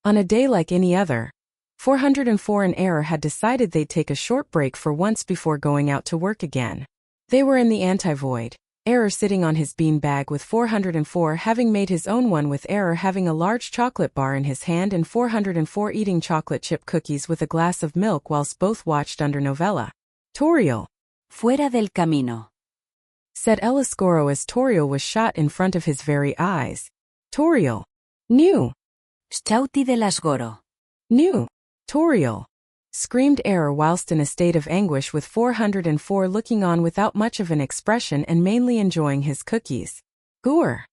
On a day like any other, 404 and Error had decided they'd take a short break for once before going out to work again. They were in the anti-void, Error sitting on his beanbag with 404 having made his own one with Error having a large chocolate bar in his hand and 404 eating chocolate chip cookies with a glass of milk whilst both watched under novella. Toriel. Fuera del camino. Said Eliscoro as Toriel was shot in front of his very eyes. Toriel. New. Schauti de las Goro. New. Toriel. Screamed Error whilst in a state of anguish with 404 looking on without much of an expression and mainly enjoying his cookies. Gore.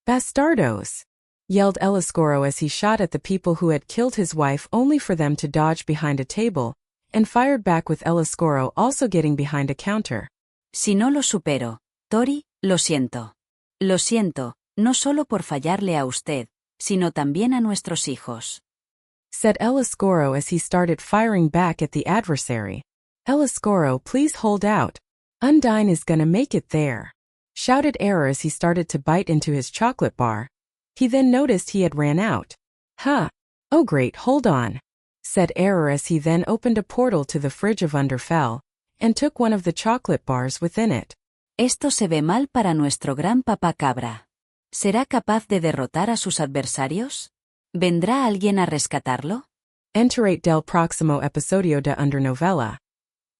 Bastardos. Yelled Eliscoro as he shot at the people who had killed his wife only for them to dodge behind a table, and fired back with Eliscoro also getting behind a counter. Si no lo supero, Tori, lo siento. Lo siento, no solo por fallarle a usted, sino también a nuestros hijos. Said Eliscoro as he started firing back at the adversary. Eliscoro, please hold out. Undine is gonna make it there. Shouted Error as he started to bite into his chocolate bar. He then noticed he had ran out. Huh. Oh great, hold on. Said Error as he then opened a portal to the fridge of Underfell, and took one of the chocolate bars within it. Esto se ve mal para nuestro gran papá cabra. ¿Será capaz de derrotar a sus adversarios? ¿Vendrá alguien a rescatarlo? Enterate del próximo episodio de Undernovela.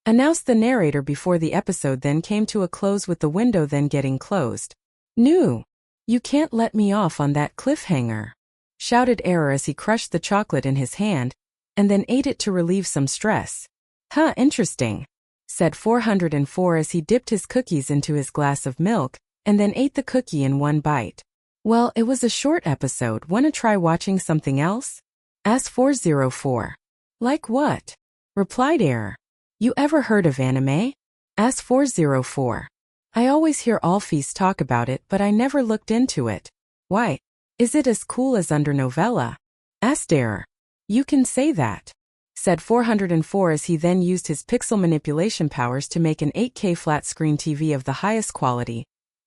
Announced the narrator before the episode then came to a close with the window then getting closed. No. You can't let me off on that cliffhanger. Shouted Error as he crushed the chocolate in his hand, and then ate it to relieve some stress. Huh, interesting. Said 404 as he dipped his cookies into his glass of milk, and then ate the cookie in one bite. Well, it was a short episode. Wanna try watching something else? Asked 404. Like what? Replied Error. You ever heard of anime? Asked 404. I always hear Alphys talk about it but I never looked into it. Why? Is it as cool as Undernovela? Asked Error. You can say that. Said 404 as he then used his pixel manipulation powers to make an 8K flat screen TV of the highest quality,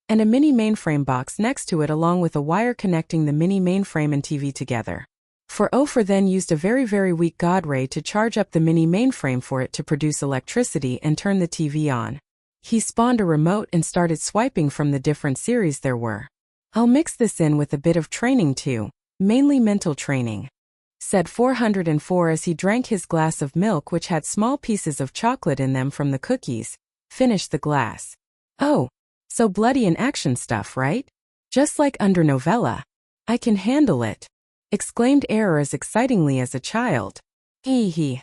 and a mini mainframe box next to it along with a wire connecting the mini mainframe and TV together. 404 then used a very weak God ray to charge up the mini mainframe for it to produce electricity and turn the TV on. He spawned a remote and started swiping from the different series there were. I'll mix this in with a bit of training too, mainly mental training. Said 404 as he drank his glass of milk which had small pieces of chocolate in them from the cookies, finished the glass. Oh. So bloody and action stuff, right? Just like Undernovela. I can handle it. Exclaimed Error as excitingly as a child. Hee.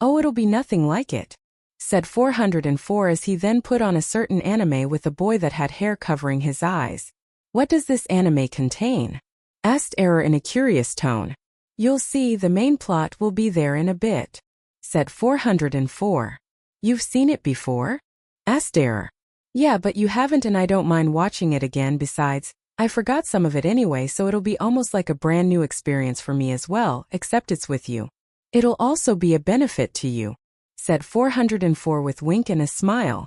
Oh, it'll be nothing like it. Said 404 as he then put on a certain anime with a boy that had hair covering his eyes. What does this anime contain? Asked Error in a curious tone. You'll see, the main plot will be there in a bit. Said 404. You've seen it before? Asked Error. Yeah, but you haven't and I don't mind watching it again. Besides, I forgot some of it anyway, so it'll be almost like a brand new experience for me as well, except it's with you. It'll also be a benefit to you. Said 404 with wink and a smile.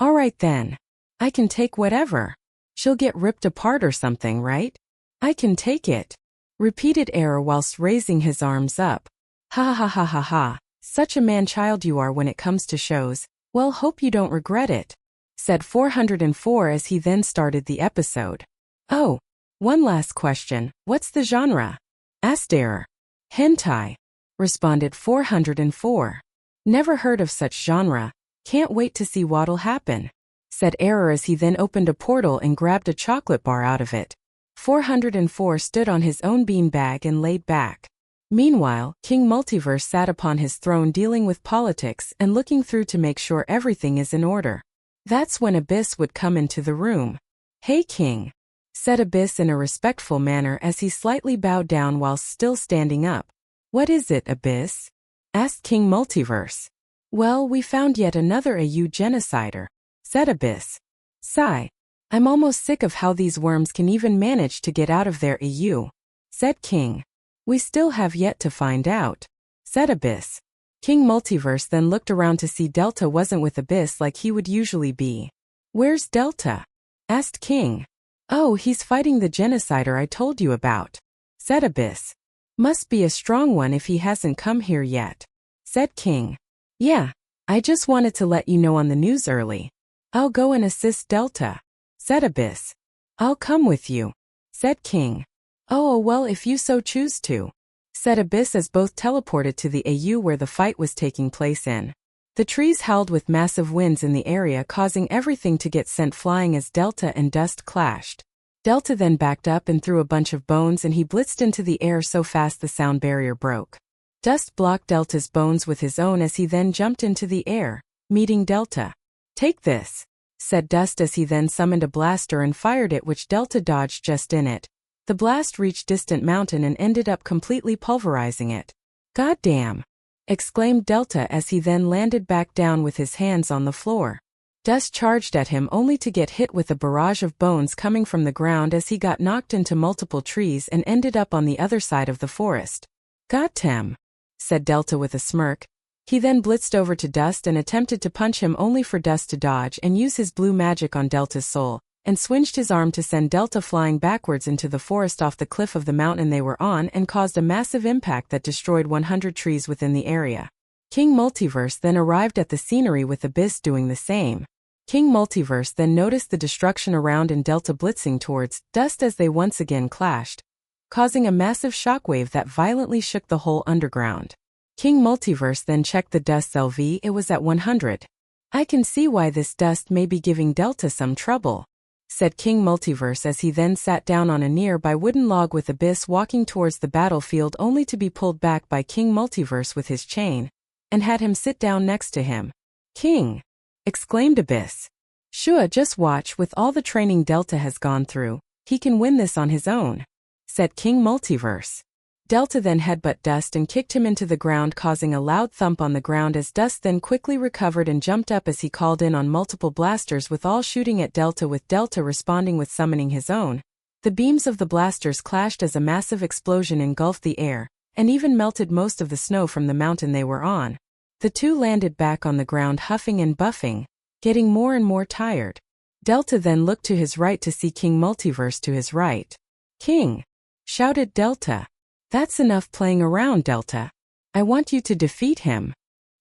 Alright then. I can take whatever. She'll get ripped apart or something, right? I can take it. Repeated Error whilst raising his arms up. Ha. Such a man-child you are when it comes to shows. Well, hope you don't regret it. Said 404 as he then started the episode. Oh, one last question, what's the genre? Asked Error. Hentai. Responded 404. Never heard of such genre, can't wait to see what'll happen. Said Error as he then opened a portal and grabbed a chocolate bar out of it. 404 stood on his own beanbag and laid back. Meanwhile, King Multiverse sat upon his throne dealing with politics and looking through to make sure everything is in order. That's when Abyss would come into the room. Hey King. Said Abyss in a respectful manner as he slightly bowed down while still standing up. What is it, Abyss? Asked King Multiverse. Well, we found yet another AU genocider. Said Abyss. Sigh. I'm almost sick of how these worms can even manage to get out of their AU. Said King. We still have yet to find out. Said Abyss. King Multiverse then looked around to see Delta wasn't with Abyss like he would usually be. Where's Delta? Asked King. Oh, he's fighting the genocider I told you about. Said Abyss. Must be a strong one if he hasn't come here yet, said King. Yeah, I just wanted to let you know on the news early. I'll go and assist Delta, said Abyss. I'll come with you, said King. Oh well, if you so choose to, said Abyss as both teleported to the AU where the fight was taking place in. The trees howled with massive winds in the area, causing everything to get sent flying as Delta and Dust clashed. Delta then backed up and threw a bunch of bones, and he blitzed into the air so fast the sound barrier broke. Dust blocked Delta's bones with his own as he then jumped into the air, meeting Delta. Take this, said Dust as he then summoned a blaster and fired it, which Delta dodged just in it. The blast reached distant mountain and ended up completely pulverizing it. God damn, exclaimed Delta as he then landed back down with his hands on the floor. Dust charged at him only to get hit with a barrage of bones coming from the ground as he got knocked into multiple trees and ended up on the other side of the forest. Goddamn, said Delta with a smirk. He then blitzed over to Dust and attempted to punch him, only for Dust to dodge and use his blue magic on Delta's soul, and swinged his arm to send Delta flying backwards into the forest off the cliff of the mountain they were on, and caused a massive impact that destroyed 100 trees within the area. King Multiverse then arrived at the scenery with Abyss doing the same. King Multiverse then noticed the destruction around and Delta blitzing towards Dust as they once again clashed, causing a massive shockwave that violently shook the whole underground. King Multiverse then checked the Dust's LV, it was at 100. I can see why this Dust may be giving Delta some trouble, said King Multiverse as he then sat down on a nearby wooden log with Abyss walking towards the battlefield, only to be pulled back by King Multiverse with his chain, and had him sit down next to him. King, exclaimed Abyss. Sure, just watch, with all the training Delta has gone through, he can win this on his own, said King Multiverse. Delta then headbutt Dust and kicked him into the ground, causing a loud thump on the ground as Dust then quickly recovered and jumped up as he called in on multiple blasters, with all shooting at Delta, with Delta responding with summoning his own. The beams of the blasters clashed as a massive explosion engulfed the air, and even melted most of the snow from the mountain they were on. The two landed back on the ground huffing and buffing, getting more and more tired. Delta then looked to his right to see King Multiverse to his right. King, shouted Delta. That's enough playing around, Delta. I want you to defeat him,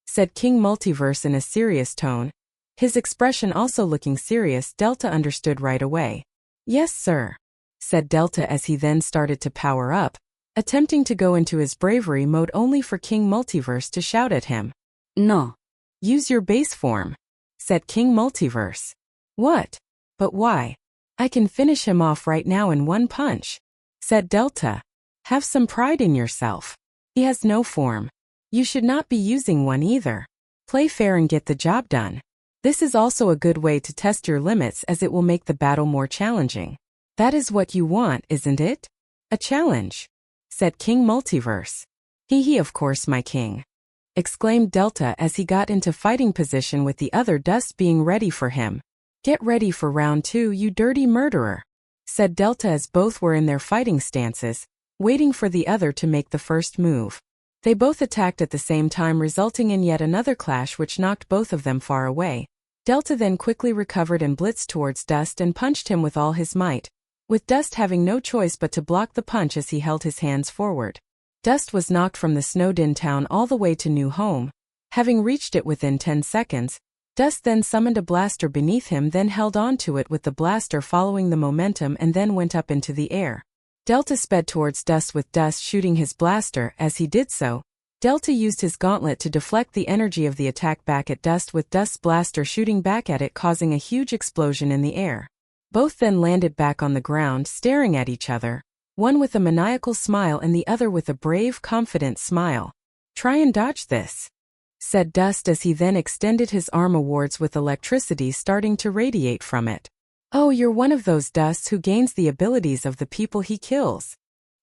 said King Multiverse in a serious tone. His expression also looking serious, Delta understood right away. Yes, sir, said Delta as he then started to power up, attempting to go into his bravery mode, only for King Multiverse to shout at him. No. Use your base form, said King Multiverse. What? But why? I can finish him off right now in one punch, said Delta. Have some pride in yourself. He has no form. You should not be using one either. Play fair and get the job done. This is also a good way to test your limits, as it will make the battle more challenging. That is what you want, isn't it? A challenge, said King Multiverse. He of course, my king, exclaimed Delta as he got into fighting position with the other Dust being ready for him. Get ready for round 2, you dirty murderer, said Delta as both were in their fighting stances, waiting for the other to make the first move. They both attacked at the same time, resulting in yet another clash which knocked both of them far away. Delta then quickly recovered and blitzed towards Dust and punched him with all his might, with Dust having no choice but to block the punch as he held his hands forward. Dust was knocked from the snowed-in town all the way to New Home. Having reached it within 10 seconds, Dust then summoned a blaster beneath him, then held on to it with the blaster following the momentum, and then went up into the air. Delta sped towards Dust with Dust shooting his blaster. As he did so, Delta used his gauntlet to deflect the energy of the attack back at Dust, with Dust's blaster shooting back at it, causing a huge explosion in the air. Both then landed back on the ground staring at each other, one with a maniacal smile and the other with a brave, confident smile. Try and dodge this, said Dust as he then extended his arm outwards, with electricity starting to radiate from it. Oh, you're one of those Dusts who gains the abilities of the people he kills,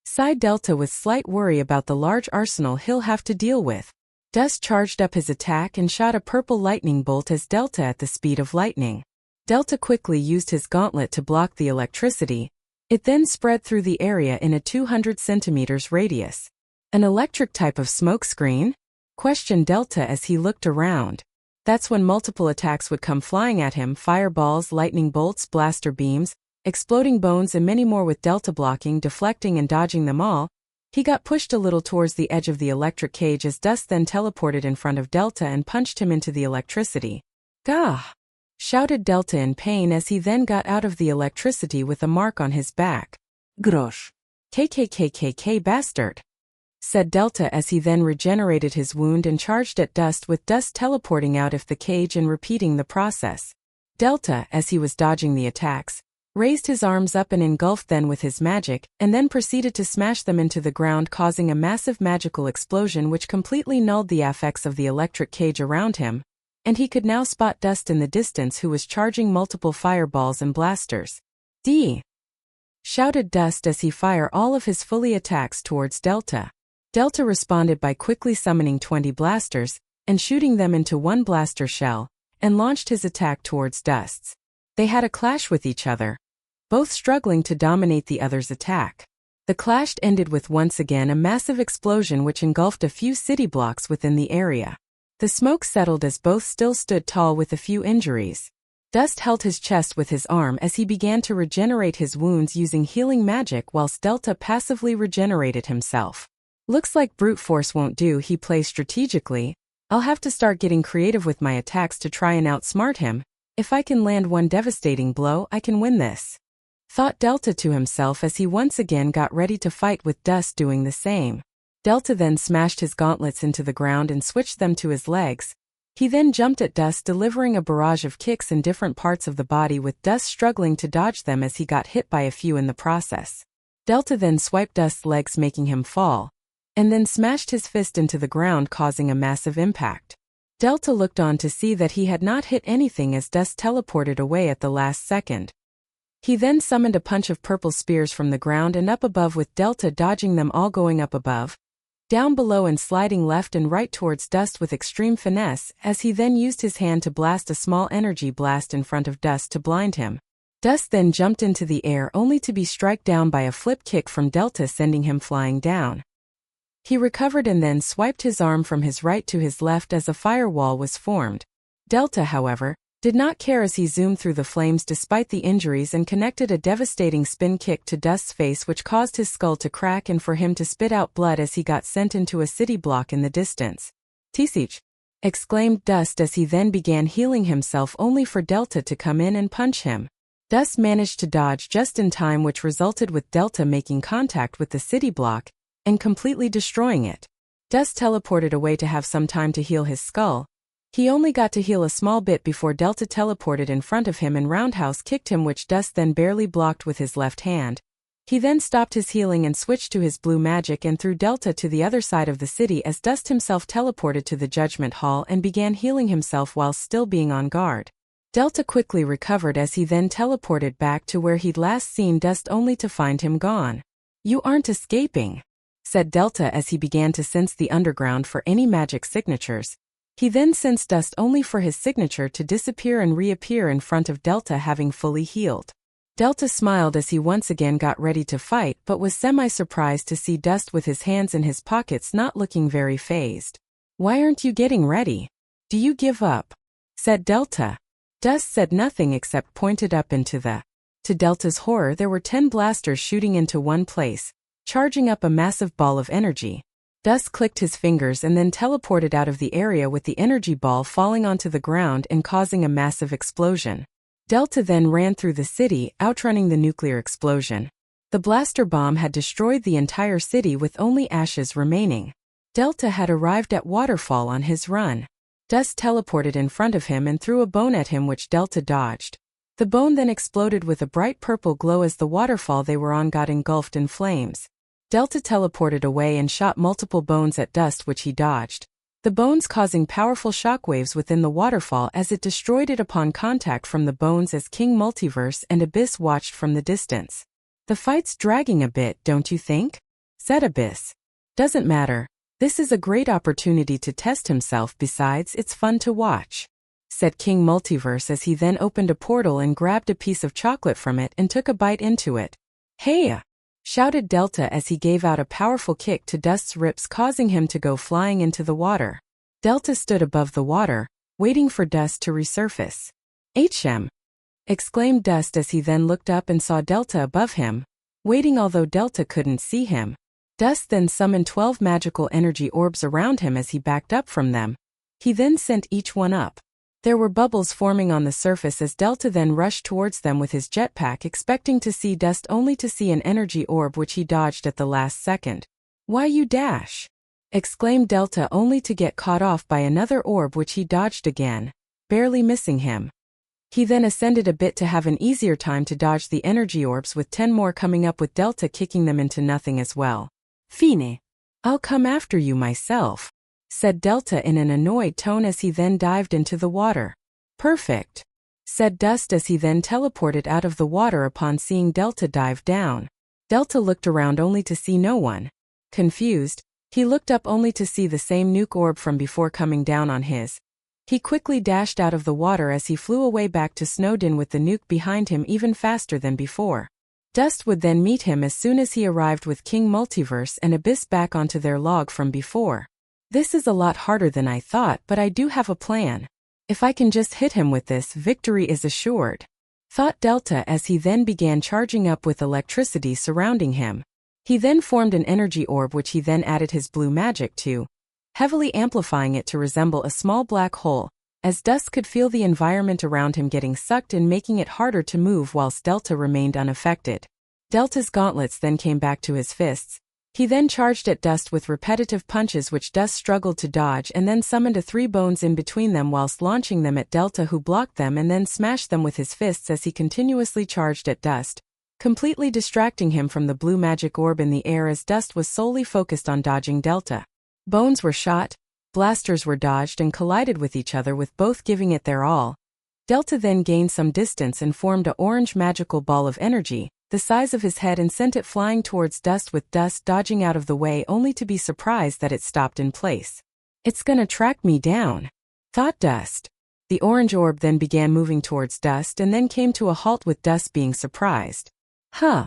sighed Delta with slight worry about the large arsenal he'll have to deal with. Dust charged up his attack and shot a purple lightning bolt as Delta at the speed of lightning. Delta quickly used his gauntlet to block the electricity. It then spread through the area in a 200 centimeters radius. An electric type of smoke screen? Questioned Delta as he looked around. That's when multiple attacks would come flying at him: fireballs, lightning bolts, blaster beams, exploding bones, and many more, with Delta blocking, deflecting, and dodging them all. He got pushed a little towards the edge of the electric cage as Dust then teleported in front of Delta and punched him into the electricity. Gah! Shouted Delta in pain as he then got out of the electricity with a mark on his back. Grosh. KKKKK bastard, said Delta as he then regenerated his wound and charged at Dust with Dust teleporting out of the cage and repeating the process. Delta, as he was dodging the attacks, raised his arms up and engulfed them with his magic, and then proceeded to smash them into the ground, causing a massive magical explosion which completely nulled the effects of the electric cage around him, and he could now spot Dust in the distance, who was charging multiple fireballs and blasters. D! Shouted Dust as he fired all of his fully attacks towards Delta. Delta responded by quickly summoning 20 blasters, and shooting them into one blaster shell, and launched his attack towards Dust's. They had a clash with each other, both struggling to dominate the other's attack. The clash ended with once again a massive explosion which engulfed a few city blocks within the area. The smoke settled as both still stood tall with a few injuries. Dust held his chest with his arm as he began to regenerate his wounds using healing magic, whilst Delta passively regenerated himself. Looks like brute force won't do, he played strategically. I'll have to start getting creative with my attacks to try and outsmart him. If I can land one devastating blow, I can win this, thought Delta to himself as he once again got ready to fight, with Dust doing the same. Delta then smashed his gauntlets into the ground and switched them to his legs. He then jumped at Dust, delivering a barrage of kicks in different parts of the body, with Dust struggling to dodge them as he got hit by a few in the process. Delta then swiped Dust's legs, making him fall, and then smashed his fist into the ground, causing a massive impact. Delta looked on to see that he had not hit anything as Dust teleported away at the last second. He then summoned a bunch of purple spears from the ground and up above, with Delta dodging them all, going up above, down below and sliding left and right towards Dust with extreme finesse, as he then used his hand to blast a small energy blast in front of Dust to blind him. Dust then jumped into the air only to be struck down by a flip kick from Delta, sending him flying down. He recovered and then swiped his arm from his right to his left as a firewall was formed. Delta, however, did not care as he zoomed through the flames despite the injuries and connected a devastating spin kick to Dust's face, which caused his skull to crack and for him to spit out blood as he got sent into a city block in the distance. "Tisich!" exclaimed Dust as he then began healing himself, only for Delta to come in and punch him. Dust managed to dodge just in time, which resulted with Delta making contact with the city block and completely destroying it. Dust teleported away to have some time to heal his skull. He only got to heal a small bit before Delta teleported in front of him and roundhouse kicked him, which Dust then barely blocked with his left hand. He then stopped his healing and switched to his blue magic and threw Delta to the other side of the city as Dust himself teleported to the Judgment Hall and began healing himself while still being on guard. Delta quickly recovered as he then teleported back to where he'd last seen Dust, only to find him gone. "You aren't escaping," said Delta as he began to sense the underground for any magic signatures. He then sensed Dust only for his signature to disappear and reappear in front of Delta, having fully healed. Delta smiled as he once again got ready to fight, but was semi-surprised to see Dust with his hands in his pockets, not looking very fazed. "Why aren't you getting ready? Do you give up?" said Delta. Dust said nothing except pointed up into the. To Delta's horror, there were 10 blasters shooting into one place, charging up a massive ball of energy. Dust clicked his fingers and then teleported out of the area, with the energy ball falling onto the ground and causing a massive explosion. Delta then ran through the city, outrunning the nuclear explosion. The blaster bomb had destroyed the entire city with only ashes remaining. Delta had arrived at Waterfall on his run. Dust teleported in front of him and threw a bone at him, which Delta dodged. The bone then exploded with a bright purple glow as the waterfall they were on got engulfed in flames. Delta teleported away and shot multiple bones at Dust, which he dodged, the bones causing powerful shockwaves within the waterfall as it destroyed it upon contact from the bones, as King Multiverse and Abyss watched from the distance. "The fight's dragging a bit, don't you think?" said Abyss. "Doesn't matter. This is a great opportunity to test himself, besides it's fun to watch," said King Multiverse as he then opened a portal and grabbed a piece of chocolate from it and took a bite into it. "Hey!" shouted Delta as he gave out a powerful kick to Dust's ribs, causing him to go flying into the water. Delta stood above the water, waiting for Dust to resurface. "HM!" exclaimed Dust as he then looked up and saw Delta above him, waiting, although Delta couldn't see him. Dust then summoned 12 magical energy orbs around him as he backed up from them. He then sent each one up. There were bubbles forming on the surface as Delta then rushed towards them with his jetpack, expecting to see Dust, only to see an energy orb which he dodged at the last second. "Why you dash?" exclaimed Delta, only to get caught off by another orb which he dodged again, barely missing him. He then ascended a bit to have an easier time to dodge the energy orbs, with 10 more coming up, with Delta kicking them into nothing as well. "Fine. I'll come after you myself," said Delta in an annoyed tone as he then dived into the water. "Perfect," said Dust as he then teleported out of the water upon seeing Delta dive down. Delta looked around only to see no one. Confused, he looked up only to see the same nuke orb from before coming down on his. He quickly dashed out of the water as he flew away back to Snowdin with the nuke behind him even faster than before. Dust would then meet him as soon as he arrived with King Multiverse and Abyss back onto their log from before. "This is a lot harder than I thought, but I do have a plan. If I can just hit him with this, victory is assured," thought Delta as he then began charging up with electricity surrounding him. He then formed an energy orb which he then added his blue magic to, heavily amplifying it to resemble a small black hole, as Dust could feel the environment around him getting sucked in, making it harder to move whilst Delta remained unaffected. Delta's gauntlets then came back to his fists. He then charged at Dust with repetitive punches which Dust struggled to dodge, and then summoned a 3 bones in between them whilst launching them at Delta, who blocked them and then smashed them with his fists as he continuously charged at Dust, completely distracting him from the blue magic orb in the air as Dust was solely focused on dodging Delta. Bones were shot, blasters were dodged and collided with each other, with both giving it their all. Delta then gained some distance and formed a orange magical ball of energy, the size of his head, and sent it flying towards Dust, with Dust dodging out of the way only to be surprised that it stopped in place. "It's gonna track me down," thought Dust. The orange orb then began moving towards Dust and then came to a halt, with Dust being surprised. "Huh?"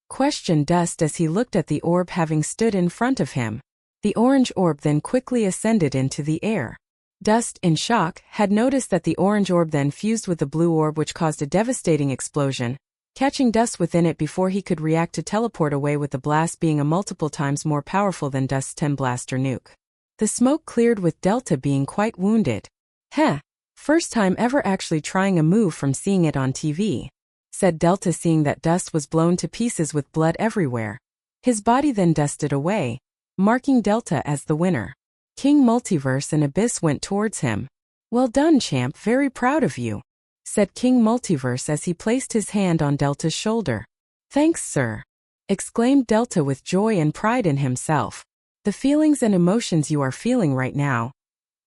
questioned Dust as he looked at the orb having stood in front of him. The orange orb then quickly ascended into the air. Dust, in shock, had noticed that the orange orb then fused with the blue orb, which caused a devastating explosion, catching Dust within it before he could react to teleport away, with the blast being a multiple times more powerful than Dust's 10 blaster nuke. The smoke cleared, with Delta being quite wounded. "Heh, first time ever actually trying a move from seeing it on TV," said Delta, seeing that Dust was blown to pieces with blood everywhere. His body then dusted away, marking Delta as the winner. King Multiverse and Abyss went towards him. "Well done, champ, very proud of you," said King Multiverse as he placed his hand on Delta's shoulder. "Thanks, sir," exclaimed Delta with joy and pride in himself. "The feelings and emotions you are feeling right now,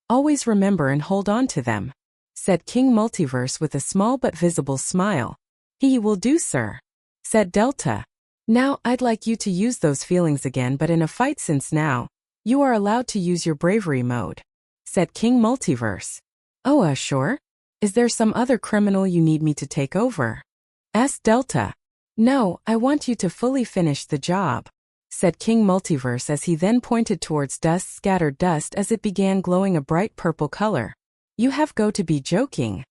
always remember and hold on to them," said King Multiverse with a small but visible smile. "He will do, sir," said Delta. "Now I'd like you to use those feelings again, but in a fight, since now you are allowed to use your bravery mode," said King Multiverse. "Oh, sure? Is there some other criminal you need me to take over?" asked Delta. "No, I want you to fully finish the job," said King Multiverse as he then pointed towards Dust's scattered dust as it began glowing a bright purple color. "You have got to be joking,"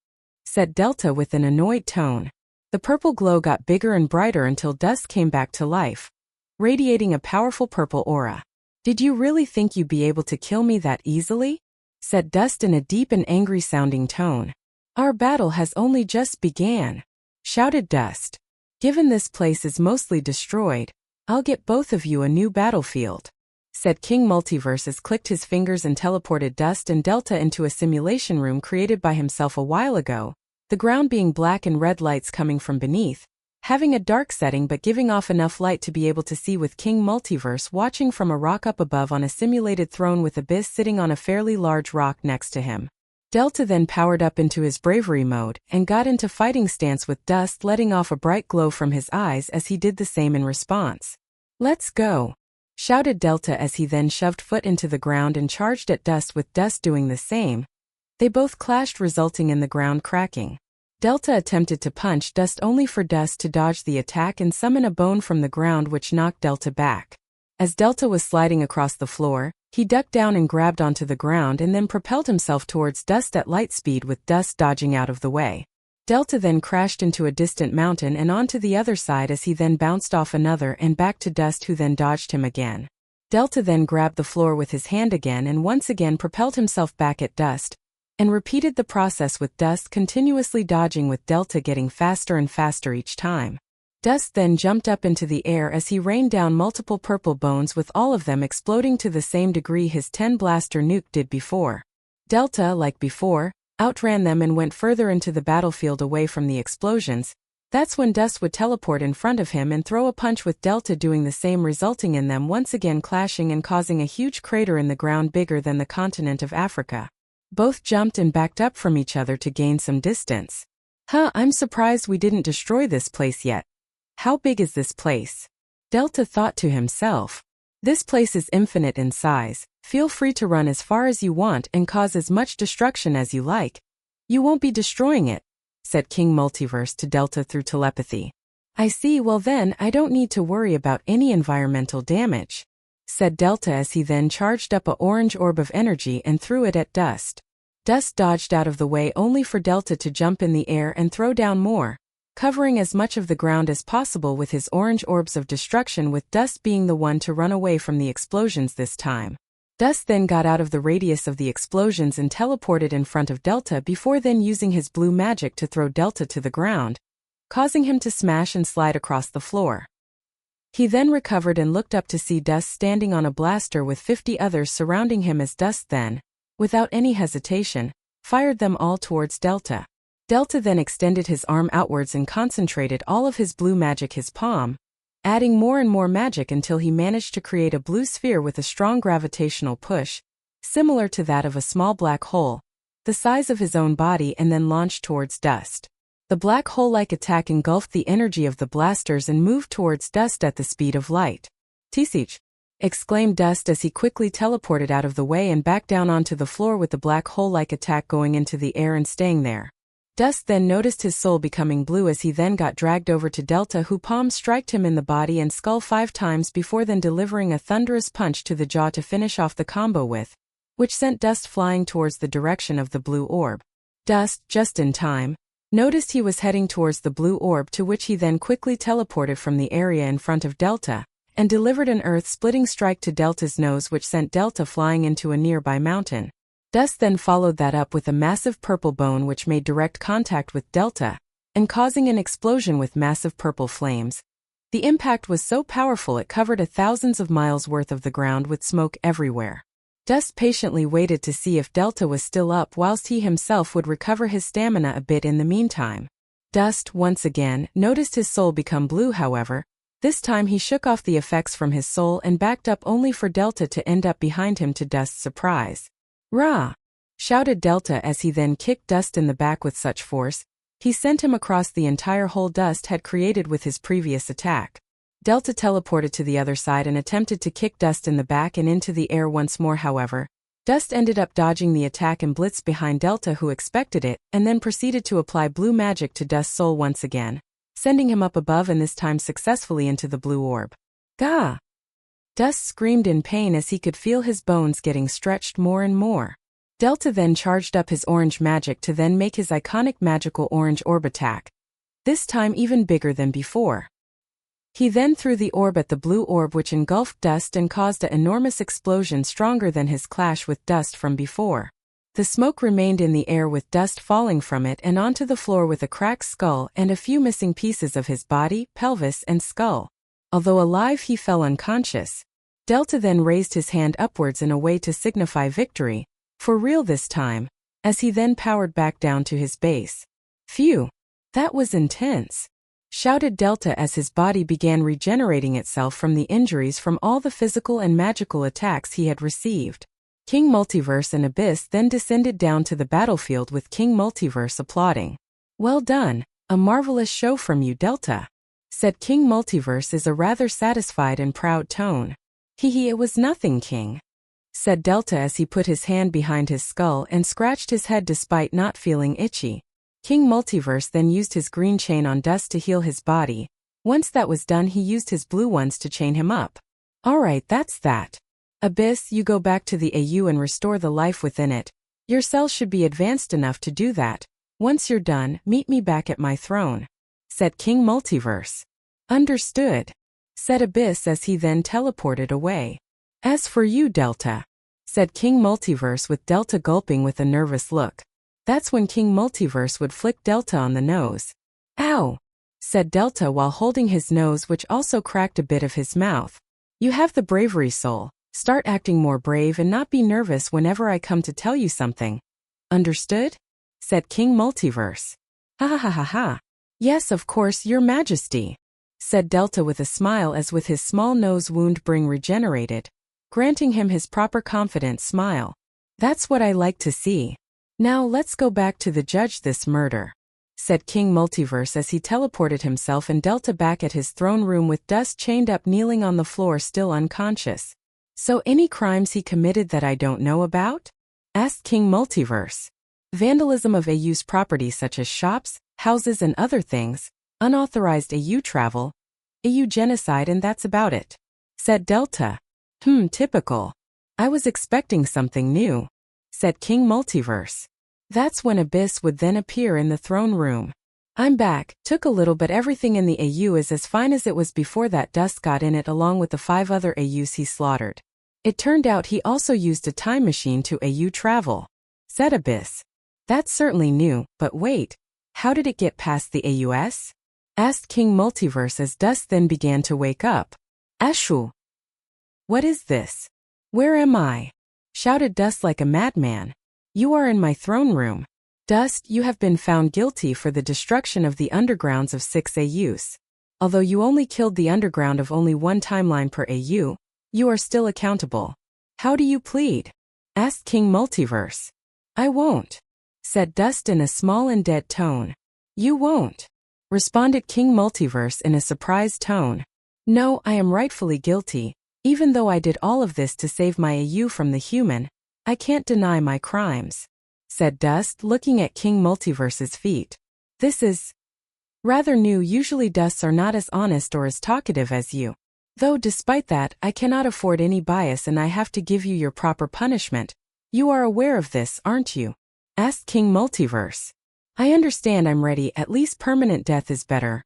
said Delta with an annoyed tone. The purple glow got bigger and brighter until Dust came back to life, radiating a powerful purple aura. "Did you really think you'd be able to kill me that easily?" said Dust in a deep and angry sounding tone. "Our battle has only just began," shouted Dust. "Given this place is mostly destroyed, I'll get both of you a new battlefield," said King Multiverse as clicked his fingers and teleported Dust and Delta into a simulation room created by himself a while ago, the ground being black and red lights coming from beneath, having a dark setting but giving off enough light to be able to see, with King Multiverse watching from a rock up above on a simulated throne with Abyss sitting on a fairly large rock next to him. Delta then powered up into his bravery mode and got into fighting stance, with Dust letting off a bright glow from his eyes as he did the same in response. "Let's go," shouted Delta as he then shoved foot into the ground and charged at Dust, with Dust doing the same. They both clashed, resulting in the ground cracking. Delta attempted to punch Dust only for Dust to dodge the attack and summon a bone from the ground, which knocked Delta back. As Delta was sliding across the floor, he ducked down and grabbed onto the ground and then propelled himself towards Dust at light speed, with Dust dodging out of the way. Delta then crashed into a distant mountain and onto the other side as he then bounced off another and back to Dust, who then dodged him again. Delta then grabbed the floor with his hand again and once again propelled himself back at Dust, and repeated the process with Dust continuously dodging, with Delta getting faster and faster each time. Dust then jumped up into the air as he rained down multiple purple bones, with all of them exploding to the same degree his 10 blaster nuke did before. Delta, like before, outran them and went further into the battlefield away from the explosions. That's when Dust would teleport in front of him and throw a punch, with Delta doing the same, resulting in them once again clashing and causing a huge crater in the ground bigger than the continent of Africa. Both jumped and backed up from each other to gain some distance. I'm surprised we didn't destroy this place yet. How big is this place? Delta thought to himself. This place is infinite in size. Feel free to run as far as you want and cause as much destruction as you like. You won't be destroying it, said King Multiverse to Delta through telepathy. I see, well then I don't need to worry about any environmental damage, said Delta as he then charged up an orange orb of energy and threw it at Dust. Dust dodged out of the way only for Delta to jump in the air and throw down more, covering as much of the ground as possible with his orange orbs of destruction, with Dust being the one to run away from the explosions this time. Dust then got out of the radius of the explosions and teleported in front of Delta before then using his blue magic to throw Delta to the ground, causing him to smash and slide across the floor. He then recovered and looked up to see Dust standing on a blaster with 50 others surrounding him, as Dust then, without any hesitation, fired them all towards Delta. Delta then extended his arm outwards and concentrated all of his blue magic his palm, adding more and more magic until he managed to create a blue sphere with a strong gravitational push, similar to that of a small black hole, the size of his own body, and then launched towards Dust. The black hole-like attack engulfed the energy of the blasters and moved towards Dust at the speed of light. "Tisich!" exclaimed Dust as he quickly teleported out of the way and back down onto the floor, with the black hole-like attack going into the air and staying there. Dust then noticed his soul becoming blue as he then got dragged over to Delta, who palm-striked him in the body and skull 5 times before then delivering a thunderous punch to the jaw to finish off the combo with, which sent Dust flying towards the direction of the blue orb. Dust, just in time, noticed he was heading towards the blue orb, to which he then quickly teleported from the area in front of Delta, and delivered an earth-splitting strike to Delta's nose, which sent Delta flying into a nearby mountain. Dust then followed that up with a massive purple bone which made direct contact with Delta, and causing an explosion with massive purple flames. The impact was so powerful it covered thousands of miles worth of the ground with smoke everywhere. Dust patiently waited to see if Delta was still up, whilst he himself would recover his stamina a bit in the meantime. Dust, once again, noticed his soul become blue. However, this time he shook off the effects from his soul and backed up only for Delta to end up behind him, to Dust's surprise. "Rah!" shouted Delta as he then kicked Dust in the back with such force, he sent him across the entire hole Dust had created with his previous attack. Delta teleported to the other side and attempted to kick Dust in the back and into the air once more. However, Dust ended up dodging the attack and blitzed behind Delta, who expected it, and then proceeded to apply blue magic to Dust's soul once again, sending him up above and this time successfully into the blue orb. "Gah!" Dust screamed in pain as he could feel his bones getting stretched more and more. Delta then charged up his orange magic to then make his iconic magical orange orb attack, this time even bigger than before. He then threw the orb at the blue orb, which engulfed Dust and caused an enormous explosion stronger than his clash with Dust from before. The smoke remained in the air, with Dust falling from it and onto the floor with a cracked skull and a few missing pieces of his body, pelvis, and skull. Although alive, he fell unconscious. Delta then raised his hand upwards in a way to signify victory, for real this time, as he then powered back down to his base. "Phew! That was intense!" shouted Delta as his body began regenerating itself from the injuries from all the physical and magical attacks he had received. King Multiverse and Abyss then descended down to the battlefield, with King Multiverse applauding. "Well done, a marvelous show from you, Delta," said King Multiverse in a rather satisfied and proud tone. "It was nothing, King," said Delta as he put his hand behind his skull and scratched his head despite not feeling itchy. King Multiverse then used his green chain on Dust to heal his body. Once that was done, he used his blue ones to chain him up. "Alright, that's that. Abyss, you go back to the AU and restore the life within it. Your cells should be advanced enough to do that. Once you're done, meet me back at my throne, said King Multiverse. Understood, said Abyss as he then teleported away. As for you, Delta, said King Multiverse with Delta gulping with a nervous look. That's when King Multiverse would flick Delta on the nose. Ow, said Delta while holding his nose, which also cracked a bit of his mouth. You have the bravery soul. Start acting more brave and not be nervous whenever I come to tell you something. Understood? Said King Multiverse. Ha ha ha ha ha. Yes, of course, Your Majesty, said Delta with a smile as with his small nose wound being regenerated, granting him his proper confident smile. That's what I like to see. Now let's go back to the judge this murder, said King Multiverse as he teleported himself and Delta back at his throne room with Dust chained up kneeling on the floor still unconscious. So any crimes he committed that I don't know about? Asked King Multiverse. Vandalism of AU's property such as shops, houses and other things, unauthorized AU travel, AU genocide, and that's about it, said Delta. Typical. I was expecting something new, said King Multiverse. That's when Abyss would then appear in the throne room. I'm back, took a little but everything in the AU is as fine as it was before that Dust got in it along with the 5 other AUs he slaughtered. It turned out he also used a time machine to AU travel, said Abyss. That's certainly new, but wait, how did it get past the AUS? Asked King Multiverse as Dust then began to wake up. Ashu! What is this? Where am I? Shouted Dust like a madman. You are in my throne room. Dust, you have been found guilty for the destruction of the undergrounds of 6 AUs. Although you only killed the underground of only 1 timeline per AU, you are still accountable. How do you plead? Asked King Multiverse. I won't, said Dust in a small and dead tone. You won't, responded King Multiverse in a surprised tone. No, I am rightfully guilty. Even though I did all of this to save my AU from the human, I can't deny my crimes, said Dust looking at King Multiverse's feet. This is rather new. Usually Dusts are not as honest or as talkative as you. Though despite that, I cannot afford any bias and I have to give you your proper punishment. You are aware of this, aren't you? Asked King Multiverse. I understand, I'm ready. At least permanent death is better.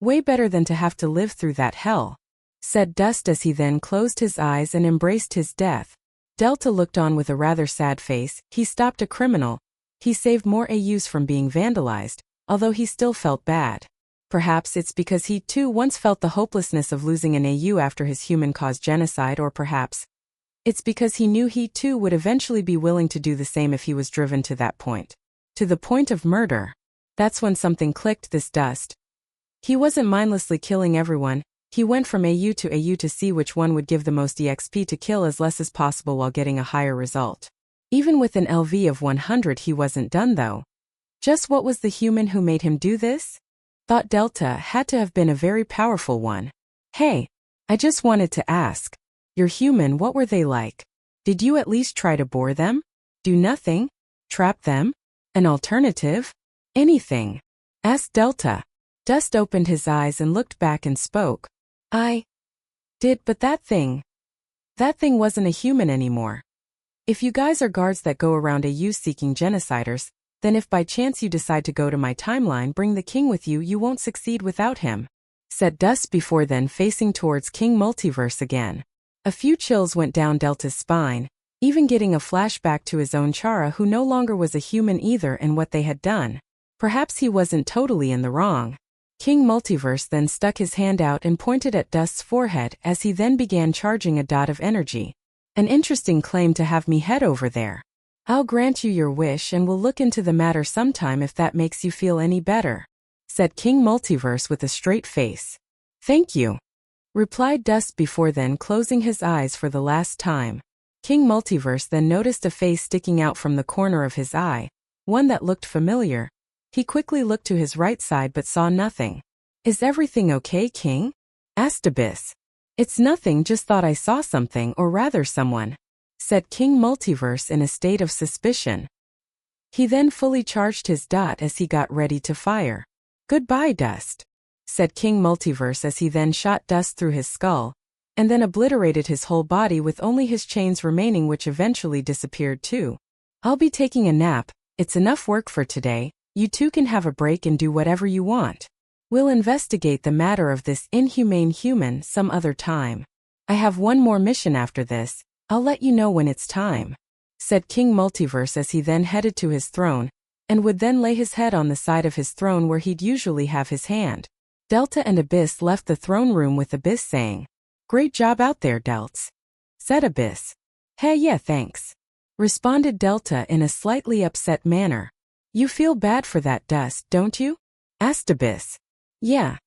Way better than to have to live through that hell, said Dust as he then closed his eyes and embraced his death. Delta looked on with a rather sad face. He stopped a criminal. He saved more AUs from being vandalized, although he still felt bad. Perhaps it's because he too once felt the hopelessness of losing an AU after his human-caused genocide, or perhaps it's because he knew he too would eventually be willing to do the same if he was driven to that point. To the point of murder. That's when something clicked this Dust. He wasn't mindlessly killing everyone. He went from AU to see which one would give the most EXP to kill as less as possible while getting a higher result. Even with an LV of 100 he wasn't done though. Just what was the human who made him do this? Thought Delta had to have been a very powerful one. Hey, I just wanted to ask. Your human, what were they like? Did you at least try to bore them? Do nothing? Trap them? An alternative? Anything? Asked Delta. Dust opened his eyes and looked back and spoke. I did, but that thing wasn't a human anymore. If you guys are guards that go around AU seeking genociders, then if by chance you decide to go to my timeline, bring the king with you. You won't succeed without him, said Dust before then facing towards King Multiverse again. A few chills went down Delta's spine, even getting a flashback to his own Chara, who no longer was a human either, and what they had done. Perhaps he wasn't totally in the wrong. King Multiverse then stuck his hand out and pointed at Dust's forehead as he then began charging a dot of energy. An interesting claim to have me head over there. I'll grant you your wish and will look into the matter sometime if that makes you feel any better, said King Multiverse with a straight face. Thank you, replied Dust before then closing his eyes for the last time. King Multiverse then noticed a face sticking out from the corner of his eye, one that looked familiar. He quickly looked to his right side but saw nothing. Is everything okay, King? Asked Abyss. It's nothing, just thought I saw something, or rather someone, said King Multiverse in a state of suspicion. He then fully charged his dot as he got ready to fire. Goodbye, Dust, said King Multiverse as he then shot Dust through his skull, and then obliterated his whole body with only his chains remaining, which eventually disappeared too. I'll be taking a nap, it's enough work for today. You two can have a break and do whatever you want. We'll investigate the matter of this inhumane human some other time. I have one more mission after this. I'll let you know when it's time," said King Multiverse as he then headed to his throne, and would then lay his head on the side of his throne where he'd usually have his hand. Delta and Abyss left the throne room with Abyss saying, "Great job out there, Delts," said Abyss. "Hey, yeah, thanks," responded Delta in a slightly upset manner. "You feel bad for that dust, don't you?" asked Abyss. "Yeah."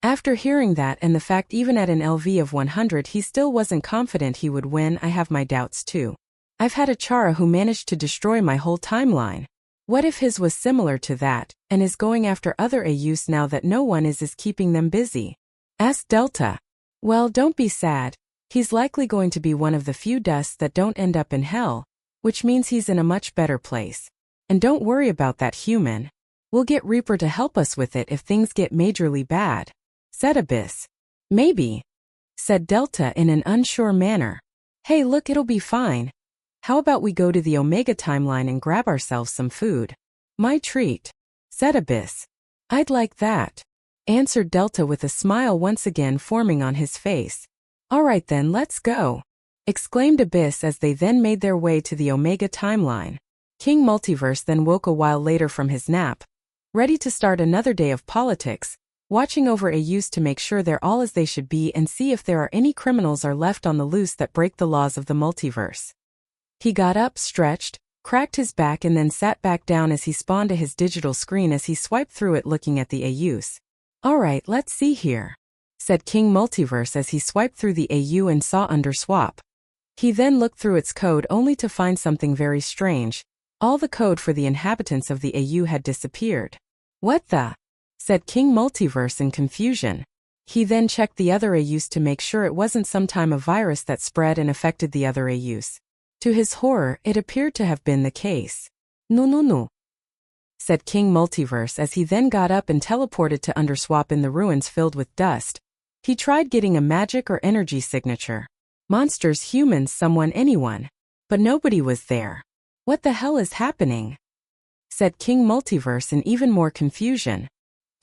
After hearing that and the fact even at an LV of 100 he still wasn't confident he would win, I have my doubts too. I've had a Chara who managed to destroy my whole timeline. What if his was similar to that, and is going after other AUs now that no one is keeping them busy? Asked Delta. Well, don't be sad. He's likely going to be one of the few dusts that don't end up in hell, which means he's in a much better place. And don't worry about that human. We'll get Reaper to help us with it if things get majorly bad, said Abyss. Maybe, said Delta in an unsure manner. Hey, look, it'll be fine. How about we go to the Omega timeline and grab ourselves some food? My treat, said Abyss. I'd like that, answered Delta with a smile once again forming on his face. All right then, let's go, exclaimed Abyss as they then made their way to the Omega timeline. King Multiverse then woke a while later from his nap, ready to start another day of politics, watching over AUs to make sure they're all as they should be and see if there are any criminals are left on the loose that break the laws of the multiverse. He got up, stretched, cracked his back and then sat back down as he spawned to his digital screen as he swiped through it looking at the AUs. Alright, let's see here, said King Multiverse as he swiped through the AU and saw Underswap. He then looked through its code only to find something very strange. All the code for the inhabitants of the AU had disappeared. What the? Said King Multiverse in confusion. He then checked the other AUs to make sure it wasn't some time a virus that spread and affected the other AUs. To his horror, it appeared to have been the case. No, said King Multiverse as he then got up and teleported to Underswap in the ruins filled with dust. He tried getting a magic or energy signature. Monsters, humans, someone, anyone. But nobody was there. What the hell is happening? Said King Multiverse in even more confusion.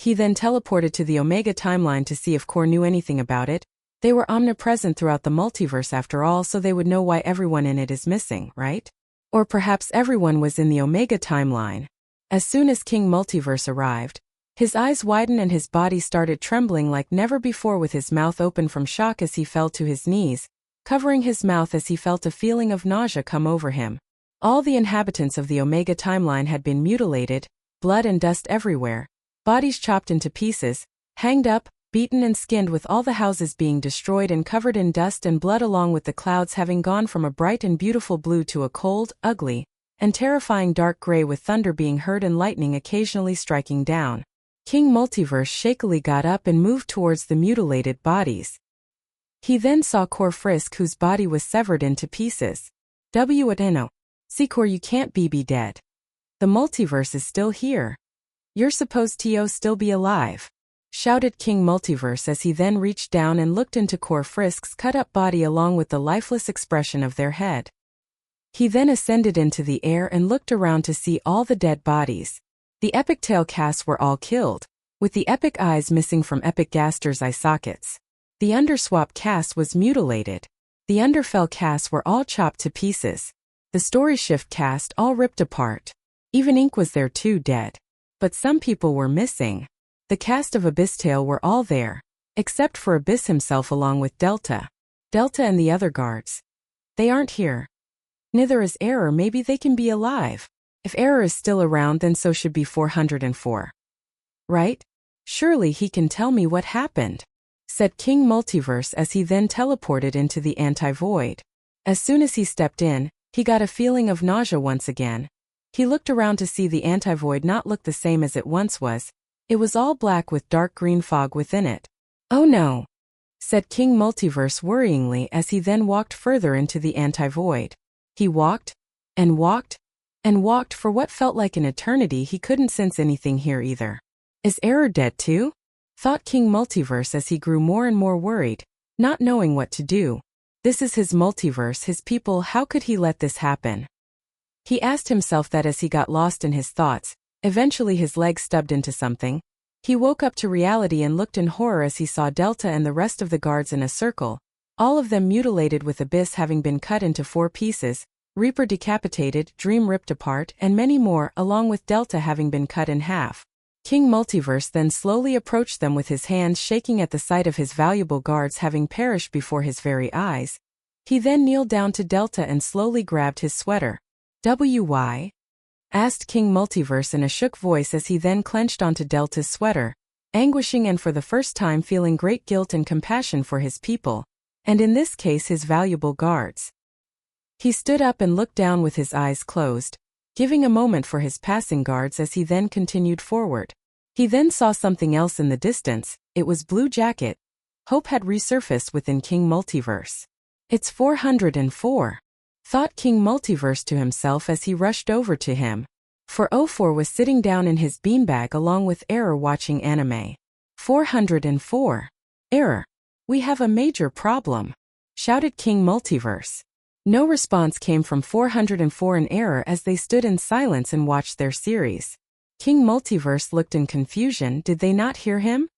He then teleported to the Omega timeline to see if Core knew anything about it. They were omnipresent throughout the multiverse after all, so they would know why everyone in it is missing, right? Or perhaps everyone was in the Omega timeline. As soon as King Multiverse arrived, his eyes widened and his body started trembling like never before with his mouth open from shock as he fell to his knees, covering his mouth as he felt a feeling of nausea come over him. All the inhabitants of the Omega timeline had been mutilated, blood and dust everywhere, bodies chopped into pieces, hanged up, beaten and skinned with all the houses being destroyed and covered in dust and blood along with the clouds having gone from a bright and beautiful blue to a cold, ugly, and terrifying dark gray with thunder being heard and lightning occasionally striking down. King Multiverse shakily got up and moved towards the mutilated bodies. He then saw Core Frisk whose body was severed into pieces. W.no. See Core, you can't be dead. The multiverse is still here. You're supposed to still be alive, shouted King Multiverse as he then reached down and looked into Core Frisk's cut-up body along with the lifeless expression of their head. He then ascended into the air and looked around to see all the dead bodies. The Epic Tail cast were all killed, with the Epic Eyes missing from Epic Gaster's eye sockets. The Underswap cast was mutilated. The Underfell cast were all chopped to pieces. The Story Shift cast all ripped apart. Even Ink was there too, dead. But some people were missing. The cast of Abysstale were all there, except for Abyss himself along with Delta. Delta and the other guards. They aren't here. Neither is Error. Maybe they can be alive. If Error is still around, then so should be 404. Right? Surely he can tell me what happened, said King Multiverse as he then teleported into the anti-void. As soon as he stepped in, he got a feeling of nausea once again. He looked around to see the anti-void not look the same as it once was. It was all black with dark green fog within it. Oh no, said King Multiverse worryingly as he then walked further into the anti-void. He walked, and walked, and walked for what felt like an eternity. He couldn't sense anything here either. Is Error dead too? Thought King Multiverse as he grew more and more worried, not knowing what to do. This is his multiverse, his people, how could he let this happen? He asked himself that as he got lost in his thoughts. Eventually his leg stubbed into something. He woke up to reality and looked in horror as he saw Delta and the rest of the guards in a circle, all of them mutilated with Abyss having been cut into 4 pieces, Reaper decapitated, Dream ripped apart, and many more, along with Delta having been cut in half. King Multiverse then slowly approached them with his hands shaking at the sight of his valuable guards having perished before his very eyes. He then kneeled down to Delta and slowly grabbed his sweater. "Why?" asked King Multiverse in a shook voice as he then clenched onto Delta's sweater, anguishing and for the first time feeling great guilt and compassion for his people, and in this case his valuable guards. He stood up and looked down with his eyes closed, giving a moment for his passing guards as he then continued forward. He then saw something else in the distance. It was Blue Jacket. Hope had resurfaced within King Multiverse. "It's 404. Thought King Multiverse to himself as he rushed over to him. 404 was sitting down in his beanbag along with Error watching anime. 404. "Error. We have a major problem," shouted King Multiverse. No response came from 404 and Error as they stood in silence and watched their series. King Multiverse looked in confusion. Did they not hear him?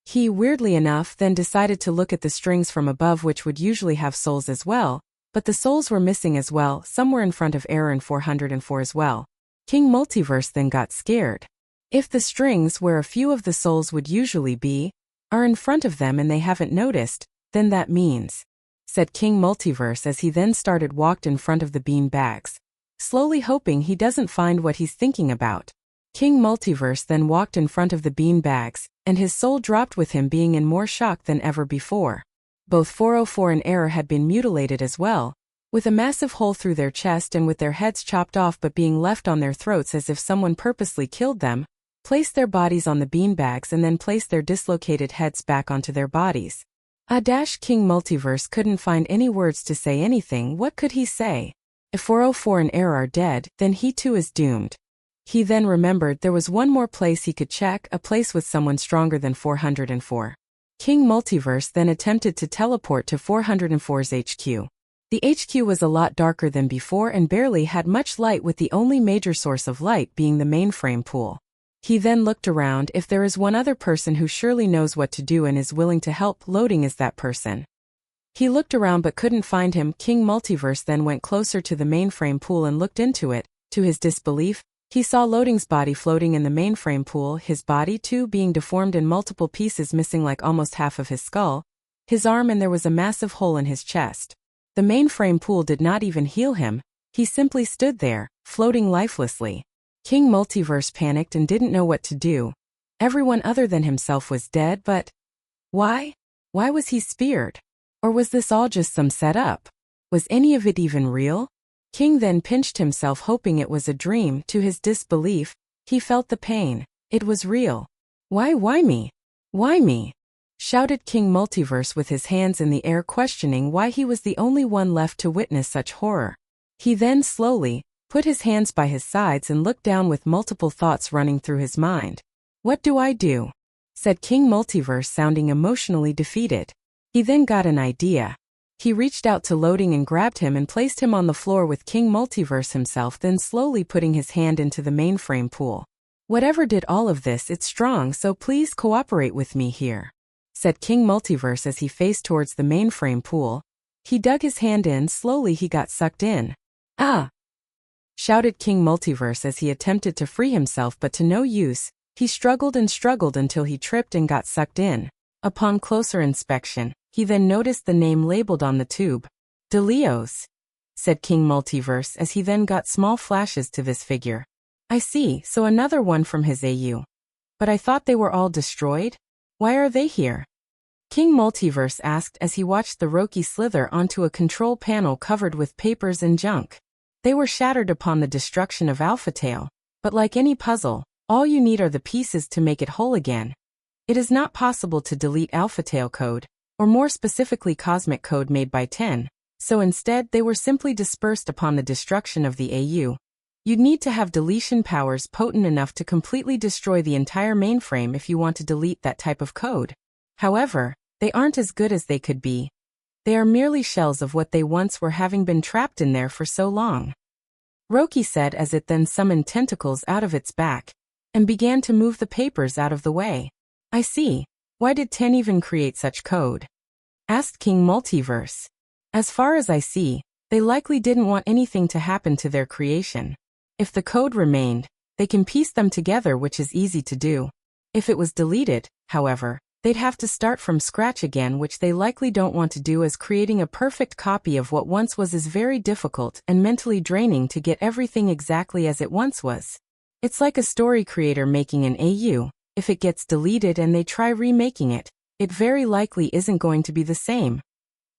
He, weirdly enough, then decided to look at the strings from above, which would usually have souls as well, but the souls were missing as well, somewhere in front of Error and 404 as well. King Multiverse then got scared. If the strings, where a few of the souls would usually be, are in front of them and they haven't noticed, then that means, said King Multiverse as he then walked in front of the bean bags, slowly hoping he doesn't find what he's thinking about. King Multiverse then walked in front of the bean bags, and his soul dropped with him, being in more shock than ever before. Both 404 and Error had been mutilated as well, with a massive hole through their chest and with their heads chopped off but being left on their throats as if someone purposely killed them, placed their bodies on the beanbags and then placed their dislocated heads back onto their bodies. King Multiverse couldn't find any words to say anything. What could he say? If 404 and Error are dead, then he too is doomed. He then remembered there was one more place he could check, a place with someone stronger than 404. King Multiverse then attempted to teleport to 404's HQ. The HQ was a lot darker than before and barely had much light, with the only major source of light being the mainframe pool. He then looked around. If there is one other person who surely knows what to do and is willing to help, Loading is that person. He looked around but couldn't find him. King Multiverse then went closer to the mainframe pool and looked into it. To his disbelief, he saw Loading's body floating in the mainframe pool, his body too being deformed in multiple pieces, missing like almost half of his skull, his arm, and there was a massive hole in his chest. The mainframe pool did not even heal him. He simply stood there, floating lifelessly. King Multiverse panicked and didn't know what to do. Everyone other than himself was dead, but why? Why was he speared? Or was this all just some setup? Was any of it even real? King then pinched himself, hoping it was a dream. To his disbelief, he felt the pain. It was real. Why me? Why me? Shouted King Multiverse with his hands in the air, questioning why he was the only one left to witness such horror. He then slowly put his hands by his sides and looked down with multiple thoughts running through his mind. "What do I do?" said King Multiverse, sounding emotionally defeated. He then got an idea. He reached out to Loading and grabbed him and placed him on the floor with King Multiverse himself, then slowly putting his hand into the mainframe pool. "Whatever did all of this, it's strong, so please cooperate with me here," said King Multiverse as he faced towards the mainframe pool. He dug his hand in. Slowly he got sucked in. "Ah!" shouted King Multiverse as he attempted to free himself, but to no use. He struggled and struggled until he tripped and got sucked in. Upon closer inspection, he then noticed the name labeled on the tube. "Delios," said King Multiverse as he then got small flashes to this figure. "I see, so another one from his AU. But I thought they were all destroyed? Why are they here?" King Multiverse asked as he watched the Roki slither onto a control panel covered with papers and junk. They were shattered upon the destruction of Alphatail, but like any puzzle, all you need are the pieces to make it whole again. It is not possible to delete Alphatail code, or more specifically cosmic code made by 10, so instead they were simply dispersed upon the destruction of the AU. You'd need to have deletion powers potent enough to completely destroy the entire mainframe if you want to delete that type of code. However, they aren't as good as they could be. They are merely shells of what they once were, having been trapped in there for so long. Roki said as it then summoned tentacles out of its back. and began to move the papers out of the way. I see. Why did 10 even create such code? Asked King Multiverse. As far as I see, they likely didn't want anything to happen to their creation. If the code remained, they can piece them together, which is easy to do. If it was deleted, however, they'd have to start from scratch again, which they likely don't want to do, as creating a perfect copy of what once was is very difficult and mentally draining to get everything exactly as it once was. It's like a story creator making an AU. If it gets deleted and they try remaking it, it very likely isn't going to be the same.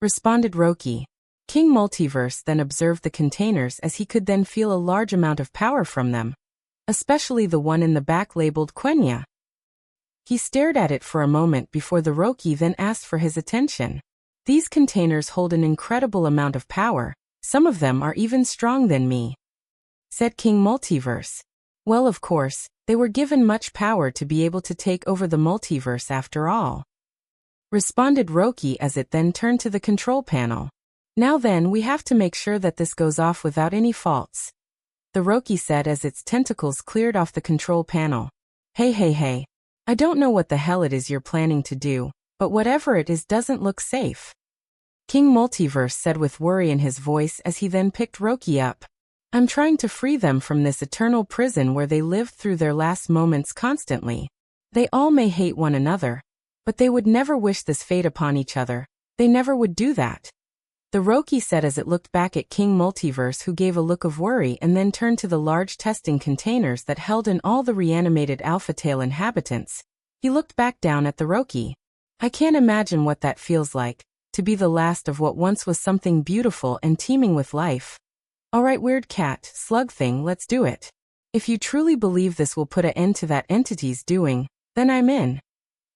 Responded Roki. King Multiverse then observed the containers, as he could then feel a large amount of power from them, especially the one in the back labeled Quenya. He stared at it for a moment before the Roki then asked for his attention. These containers hold an incredible amount of power. Some of them are even stronger than me, said King Multiverse. Well, of course, they were given much power to be able to take over the multiverse after all, responded Roki, as it then turned to the control panel. Now then, we have to make sure that this goes off without any faults, the Roki said as its tentacles cleared off the control panel. Hey. I don't know what the hell it is you're planning to do, but whatever it is doesn't look safe, King Multiverse said with worry in his voice as he then picked Roki up. I'm trying to free them from this eternal prison where they lived through their last moments constantly. They all may hate one another, but they would never wish this fate upon each other. They never would do that, the Roki said as it looked back at King Multiverse, who gave a look of worry and then turned to the large testing containers that held in all the reanimated Alpha Tail inhabitants. He looked back down at the Roki. I can't imagine what that feels like, to be the last of what once was something beautiful and teeming with life. Alright, weird cat, slug thing, let's do it. If you truly believe this will put an end to that entity's doing, then I'm in,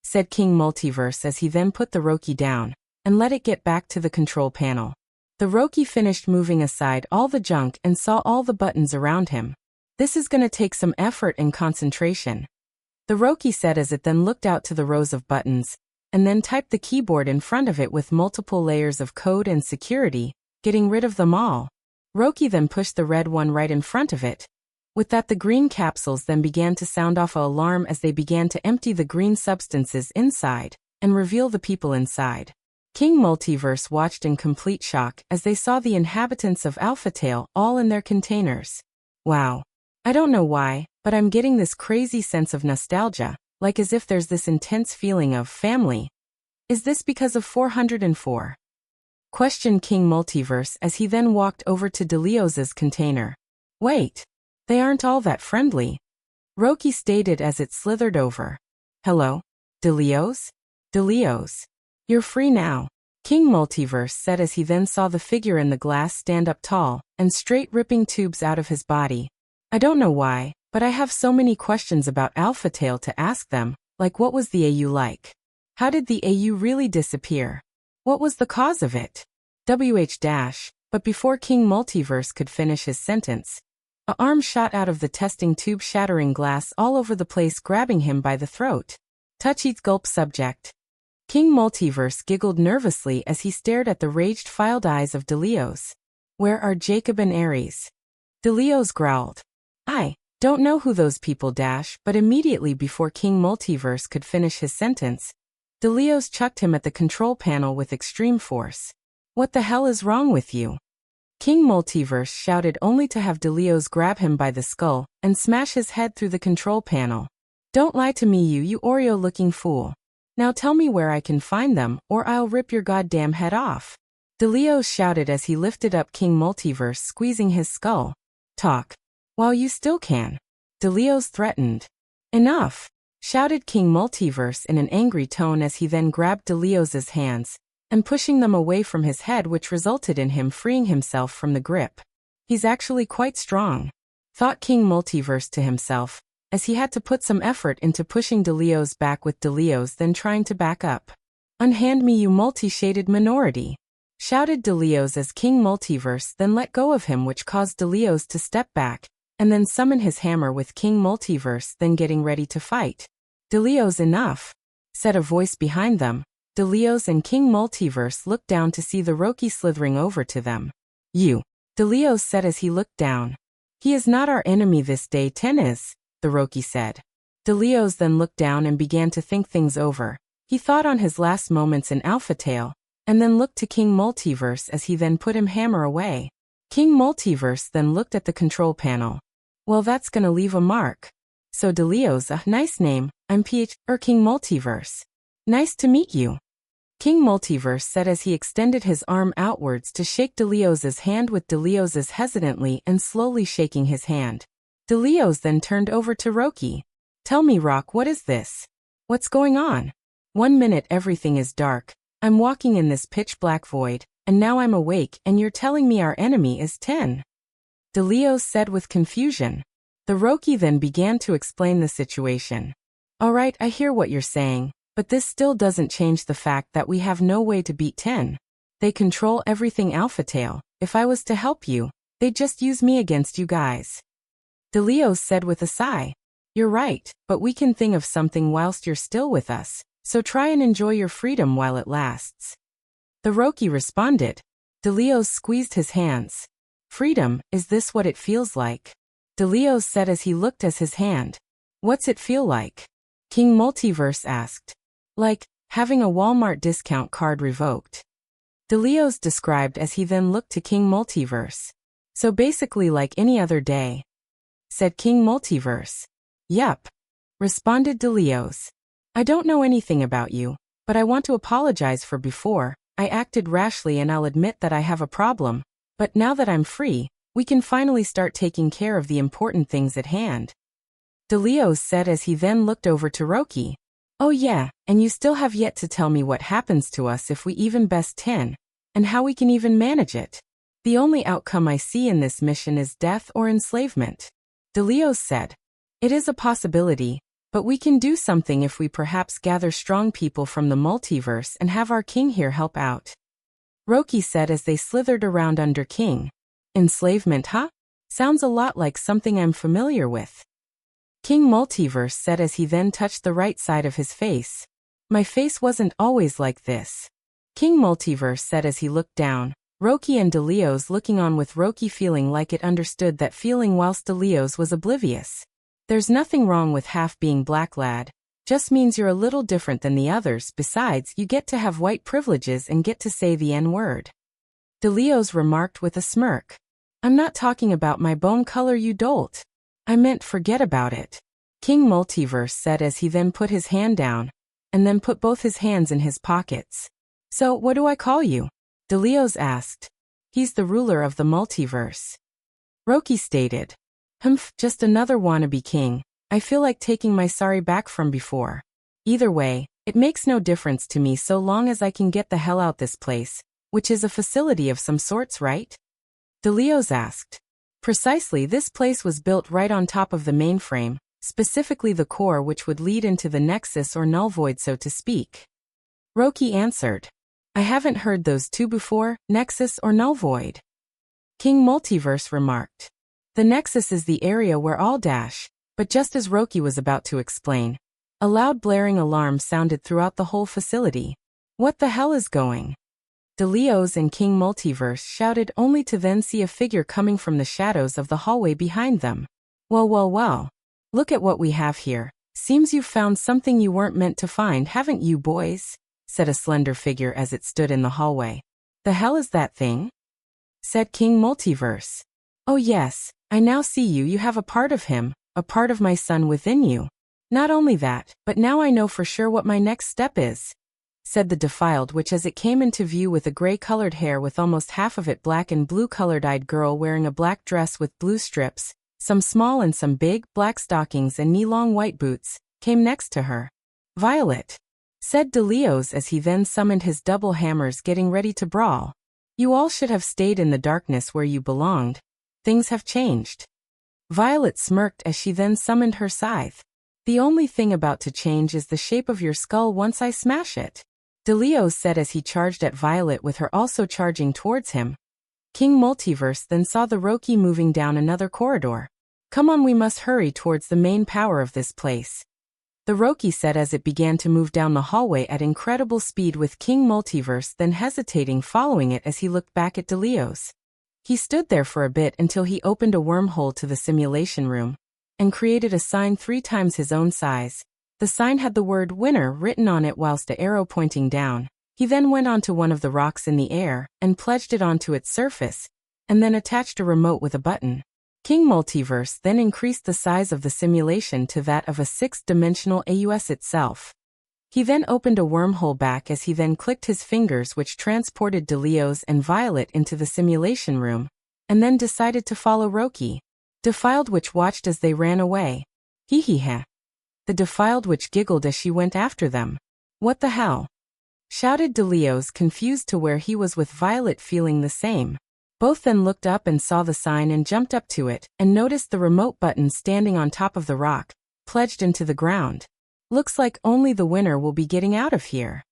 said King Multiverse as he then put the Roki down and let it get back to the control panel. The Roki finished moving aside all the junk and saw all the buttons around him. This is gonna take some effort and concentration, the Roki said as it then looked out to the rows of buttons and then typed the keyboard in front of it with multiple layers of code and security, getting rid of them all. Roki then pushed the red one right in front of it. With that, the green capsules then began to sound off an alarm as they began to empty the green substances inside and reveal the people inside. King Multiverse watched in complete shock as they saw the inhabitants of Alpha Tail all in their containers. Wow. I don't know why, but I'm getting this crazy sense of nostalgia, like as if there's this intense feeling of family. Is this because of 404? Questioned King Multiverse as he then walked over to Delios's container. Wait. They aren't all that friendly, Roki stated as it slithered over. Hello? Delios? Delios. You're free now, King Multiverse said as he then saw the figure in the glass stand up tall and straight, ripping tubes out of his body. I don't know why, but I have so many questions about Alpha Tail to ask them, like what was the AU like? How did the AU really disappear? What was the cause of it? But before King Multiverse could finish his sentence, an arm shot out of the testing tube, shattering glass all over the place, grabbing him by the throat. Touch, eat, gulp, subject. King Multiverse giggled nervously as he stared at the rage-filled eyes of Delios. Where are Jacob and Ares? Delios growled. I don't know who those people but immediately before King Multiverse could finish his sentence, Delios chucked him at the control panel with extreme force. What the hell is wrong with you? King Multiverse shouted, only to have Delios grab him by the skull and smash his head through the control panel. Don't lie to me, you Oreo-looking fool. Now tell me where I can find them, or I'll rip your goddamn head off, Delios shouted as he lifted up King Multiverse, squeezing his skull. Talk while you still can, Delios threatened. Enough, shouted King Multiverse in an angry tone as he then grabbed Delios's hands and pushing them away from his head, which resulted in him freeing himself from the grip. He's actually quite strong, thought King Multiverse to himself, as he had to put some effort into pushing Delios back, with Delios then trying to back up. Unhand me, you multi-shaded minority, shouted Delios as King Multiverse then let go of him, which caused Delios to step back and then summon his hammer, with King Multiverse then getting ready to fight. Delios, enough, said a voice behind them. Delios and King Multiverse looked down to see the Roki slithering over to them. You, Delios said as he looked down. He is not our enemy this day, 10 is, the Roki said. DeLeos then looked down and began to think things over. He thought on his last moments in Alpha Tale, and then looked to King Multiverse as he then put him hammer away. King Multiverse then looked at the control panel. Well, that's gonna leave a mark. So DeLeos, nice name, I'm King Multiverse. Nice to meet you. King Multiverse said as he extended his arm outwards to shake DeLeos' hand, with DeLeos hesitantly and slowly shaking his hand. DeLeos then turned over to Rocky. Tell me, Rock, what is this? What's going on? 1 minute everything is dark, I'm walking in this pitch-black void, and now I'm awake and you're telling me our enemy is 10. DeLeos said with confusion. The Rocky then began to explain the situation. Alright, I hear what you're saying, but this still doesn't change the fact that we have no way to beat 10. They control everything Alpha Tale. If I was to help you, they'd just use me against you guys. DeLeos said with a sigh. You're right, but we can think of something whilst you're still with us, so try and enjoy your freedom while it lasts. The Rocky responded. DeLeos squeezed his hands. Freedom, is this what it feels like? DeLeos said as he looked at his hand. What's it feel like? King Multiverse asked. Like, having a Walmart discount card revoked. DeLeos described as he then looked to King Multiverse. So basically like any other day. Said King Multiverse. Yup. Responded DeLeos. I don't know anything about you, but I want to apologize for before. I acted rashly and I'll admit that I have a problem, but now that I'm free, we can finally start taking care of the important things at hand. DeLeos said as he then looked over to Rocky. Oh yeah, and you still have yet to tell me what happens to us if we even best 10, and how we can even manage it. The only outcome I see in this mission is death or enslavement. DeLeos said. It is a possibility, but we can do something if we perhaps gather strong people from the multiverse and have our king here help out. Rocky said as they slithered around under King. Enslavement, huh? Sounds a lot like something I'm familiar with. King Multiverse said as he then touched the right side of his face. My face wasn't always like this. King Multiverse said as he looked down. Rocky and DeLeos looking on, with Rocky feeling like it understood that feeling whilst DeLeos was oblivious. There's nothing wrong with half being black, lad. Just means you're a little different than the others. Besides, you get to have white privileges and get to say the N-word. DeLeos remarked with a smirk. I'm not talking about my bone color, you dolt. I meant forget about it. King Multiverse said as he then put his hand down, and then put both his hands in his pockets. So, what do I call you? DeLeos asked. He's the ruler of the multiverse. Rocky stated. Just another wannabe king. I feel like taking my sorry back from before. Either way, it makes no difference to me so long as I can get the hell out this place, which is a facility of some sorts, right? DeLeos asked. Precisely, this place was built right on top of the mainframe, specifically the core which would lead into the Nexus or Null Void, so to speak. Rocky answered. I haven't heard those two before, Nexus or Null Void. King Multiverse remarked. The Nexus is the area where all dash, but just as Rocky was about to explain, a loud blaring alarm sounded throughout the whole facility. What the hell is going? DeLeos and King Multiverse shouted, only to then see a figure coming from the shadows of the hallway behind them. Well. Look at what we have here. Seems you've found something you weren't meant to find, haven't you, boys? Said a slender figure as it stood in the hallway. The hell is that thing? Said King Multiverse. Oh yes, I now see you have a part of him, a part of my son within you. Not only that, but now I know for sure what my next step is. Said the defiled witch as it came into view with a gray-colored hair with almost half of it black and blue-colored-eyed girl wearing a black dress with blue strips, some small and some big, black stockings and knee-long white boots, came next to her. Violet. Said DeLeos as he then summoned his double hammers, getting ready to brawl. You all should have stayed in the darkness where you belonged. Things have changed. Violet smirked as she then summoned her scythe. The only thing about to change is the shape of your skull once I smash it. DeLeos said as he charged at Violet, with her also charging towards him. King Multiverse then saw the Rocky moving down another corridor. Come on, we must hurry towards the main power of this place. The Rocky said as it began to move down the hallway at incredible speed, with King Multiverse then hesitating following it as he looked back at DeLeos. He stood there for a bit until he opened a wormhole to the simulation room. and created a sign 3 times his own size. The sign had the word winner written on it whilst a arrow pointing down. He then went onto one of the rocks in the air and pledged it onto its surface, and then attached a remote with a button. King Multiverse then increased the size of the simulation to that of a 6th-dimensional AUS itself. He then opened a wormhole back as he then clicked his fingers, which transported DeLeos and Violet into the simulation room, and then decided to follow Roki. Defiled Witch watched as they ran away. Hee hee ha. The Defiled Witch giggled as she went after them. What the hell? Shouted DeLeos, confused to where he was with Violet feeling the same. Both then looked up and saw the sign and jumped up to it, and noticed the remote button standing on top of the rock, pledged into the ground. Looks like only the winner will be getting out of here,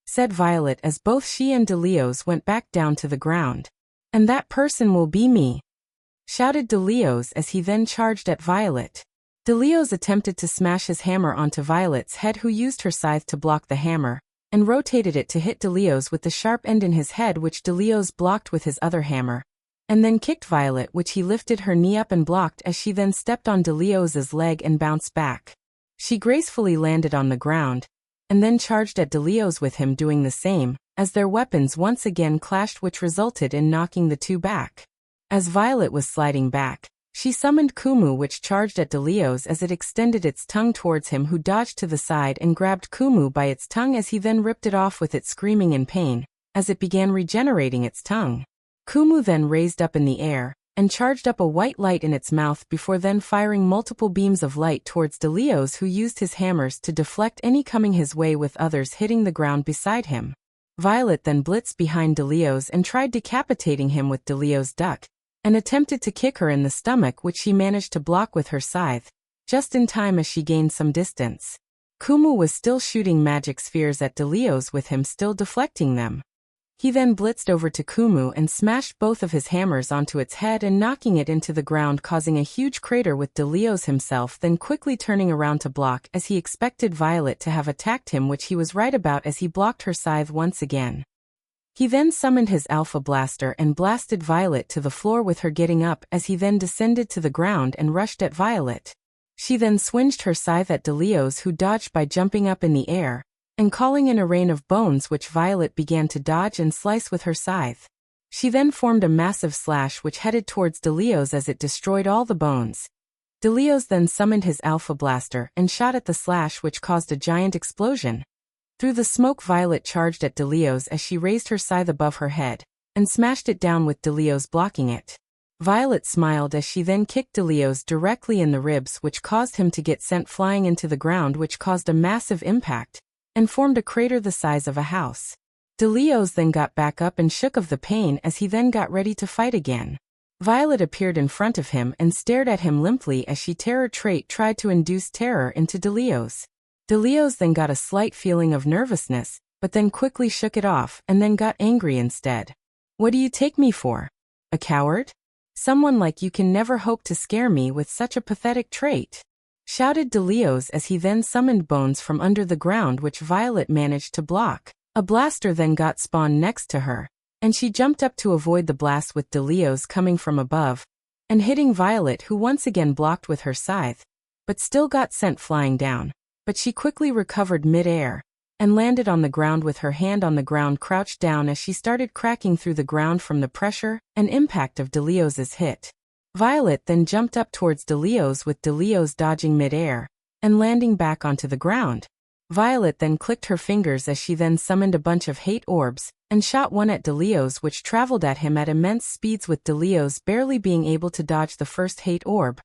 said Violet as both she and DeLeos went back down to the ground. And that person will be me, shouted DeLeos as he then charged at Violet. DeLeos attempted to smash his hammer onto Violet's head, who used her scythe to block the hammer, and rotated it to hit DeLeos with the sharp end in his head, which DeLeos blocked with his other hammer, and then kicked Violet, which he lifted her knee up and blocked as she then stepped on DeLeos's leg and bounced back. She gracefully landed on the ground, and then charged at DeLeos with him doing the same, as their weapons once again clashed, which resulted in knocking the two back. As Violet was sliding back, she summoned Kumu, which charged at DeLeos as it extended its tongue towards him, who dodged to the side and grabbed Kumu by its tongue as he then ripped it off with it screaming in pain, as it began regenerating its tongue. Kumu then raised up in the air, and charged up a white light in its mouth before then firing multiple beams of light towards DeLeos, who used his hammers to deflect any coming his way, with others hitting the ground beside him. Violet then blitzed behind DeLeos and tried decapitating him with DeLeos' duck, and attempted to kick her in the stomach, which she managed to block with her scythe, just in time as she gained some distance. Kumu was still shooting magic spheres at DeLeos, with him still deflecting them. He then blitzed over to Kumu and smashed both of his hammers onto its head and knocking it into the ground, causing a huge crater, with DeLeos himself then quickly turning around to block as he expected Violet to have attacked him, which he was right about as he blocked her scythe once again. He then summoned his Alpha Blaster and blasted Violet to the floor, with her getting up as he then descended to the ground and rushed at Violet. She then swinged her scythe at DeLeos, who dodged by jumping up in the air and calling in a rain of bones, which Violet began to dodge and slice with her scythe. She then formed a massive slash which headed towards DeLeos as it destroyed all the bones. DeLeos then summoned his Alpha Blaster and shot at the slash, which caused a giant explosion. Through the smoke, Violet charged at DeLeos as she raised her scythe above her head and smashed it down, with DeLeos blocking it. Violet smiled as she then kicked DeLeos directly in the ribs, which caused him to get sent flying into the ground, which caused a massive impact and formed a crater the size of a house. DeLeos then got back up and shook of the pain as he then got ready to fight again. Violet appeared in front of him and stared at him limply as she terror trait tried to induce terror into DeLeos. DeLeos then got a slight feeling of nervousness, but then quickly shook it off and then got angry instead. What do you take me for? A coward? Someone like you can never hope to scare me with such a pathetic trait, shouted DeLeos as he then summoned Bones from under the ground, which Violet managed to block. A blaster then got spawned next to her, and she jumped up to avoid the blast, with DeLeos coming from above and hitting Violet, who once again blocked with her scythe, but still got sent flying down. But she quickly recovered mid-air and landed on the ground with her hand on the ground, crouched down as she started cracking through the ground from the pressure and impact of DeLeos's hit. Violet then jumped up towards DeLeos, with DeLeos dodging mid-air and landing back onto the ground. Violet then clicked her fingers as she then summoned a bunch of hate orbs and shot one at DeLeos, which traveled at him at immense speeds, with DeLeos barely being able to dodge the first hate orb.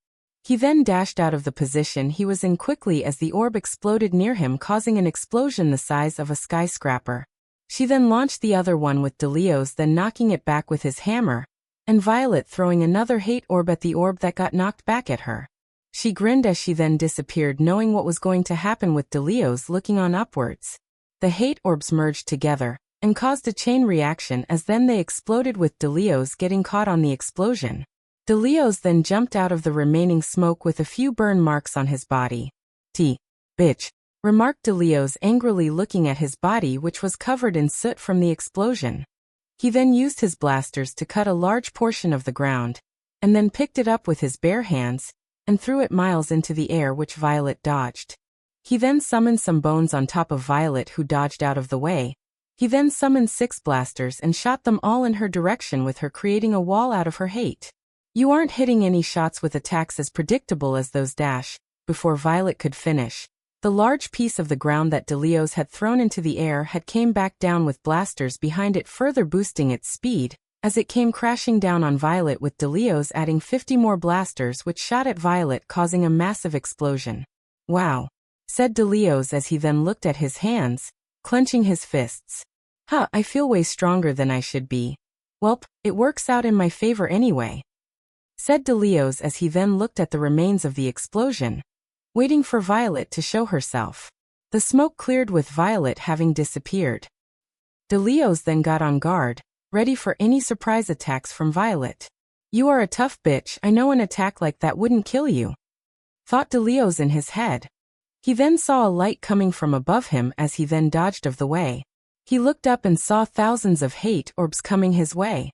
He then dashed out of the position he was in quickly as the orb exploded near him, causing an explosion the size of a skyscraper. She then launched the other one, with DeLeos then knocking it back with his hammer, and Violet throwing another hate orb at the orb that got knocked back at her. She grinned as she then disappeared, knowing what was going to happen, with DeLeos looking on upwards. The hate orbs merged together and caused a chain reaction as then they exploded, with DeLeos getting caught on the explosion. DeLeos then jumped out of the remaining smoke with a few burn marks on his body. Bitch, remarked DeLeos angrily, looking at his body, which was covered in soot from the explosion. He then used his blasters to cut a large portion of the ground, and then picked it up with his bare hands, and threw it miles into the air, which Violet dodged. He then summoned some bones on top of Violet, who dodged out of the way. He then summoned 6 blasters and shot them all in her direction, with her creating a wall out of her hate. You aren't hitting any shots with attacks as predictable as those dash. Before Violet could finish, the large piece of the ground that Delios had thrown into the air had came back down with blasters behind it, further boosting its speed, as it came crashing down on Violet, with Delios adding 50 more blasters which shot at Violet, causing a massive explosion. "Wow," said Delios as he then looked at his hands, clenching his fists. I feel way stronger than I should be. Welp, it works out in my favor anyway," said Delios as he then looked at the remains of the explosion, waiting for Violet to show herself. The smoke cleared with Violet having disappeared. Delios then got on guard, ready for any surprise attacks from Violet. "You are a tough bitch, I know an attack like that wouldn't kill you," thought Delios in his head. He then saw a light coming from above him as he then dodged of the way. He looked up and saw thousands of hate orbs coming his way.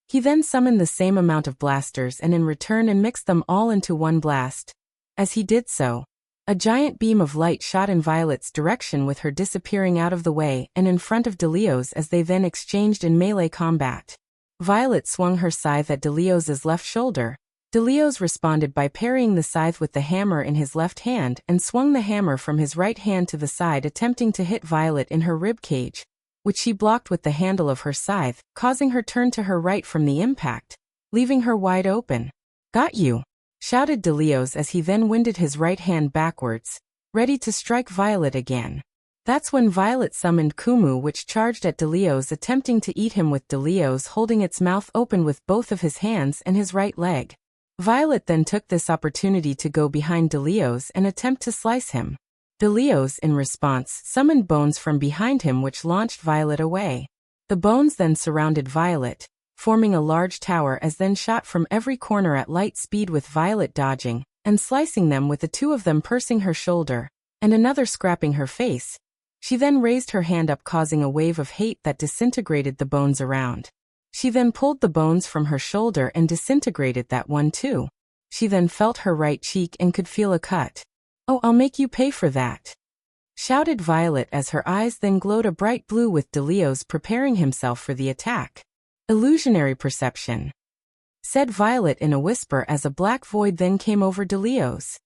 He then summoned the same amount of blasters and in return and mixed them all into one blast. As he did so, a giant beam of light shot in Violet's direction, with her disappearing out of the way and in front of Delios as they then exchanged in melee combat. Violet swung her scythe at Delios's left shoulder. Delios responded by parrying the scythe with the hammer in his left hand and swung the hammer from his right hand to the side, attempting to hit Violet in her rib cage, which she blocked with the handle of her scythe, causing her turn to her right from the impact, leaving her wide open. "Got you," shouted Delios as he then winded his right hand backwards, ready to strike Violet again. That's when Violet summoned Kumu, which charged at Delios, attempting to eat him, with Delios holding its mouth open with both of his hands and his right leg. Violet then took this opportunity to go behind Delios and attempt to slice him. Delios, in response, summoned bones from behind him, which launched Violet away. The bones then surrounded Violet, forming a large tower, as then shot from every corner at light speed, with Violet dodging and slicing them, with the 2 of them piercing her shoulder and another scrapping her face. She then raised her hand up, causing a wave of hate that disintegrated the bones around. She then pulled the bones from her shoulder and disintegrated that one too. She then felt her right cheek and could feel a cut. "Oh, I'll make you pay for that," shouted Violet as her eyes then glowed a bright blue, with Delios preparing himself for the attack. "Illusionary perception," said Violet in a whisper as a black void then came over Delios.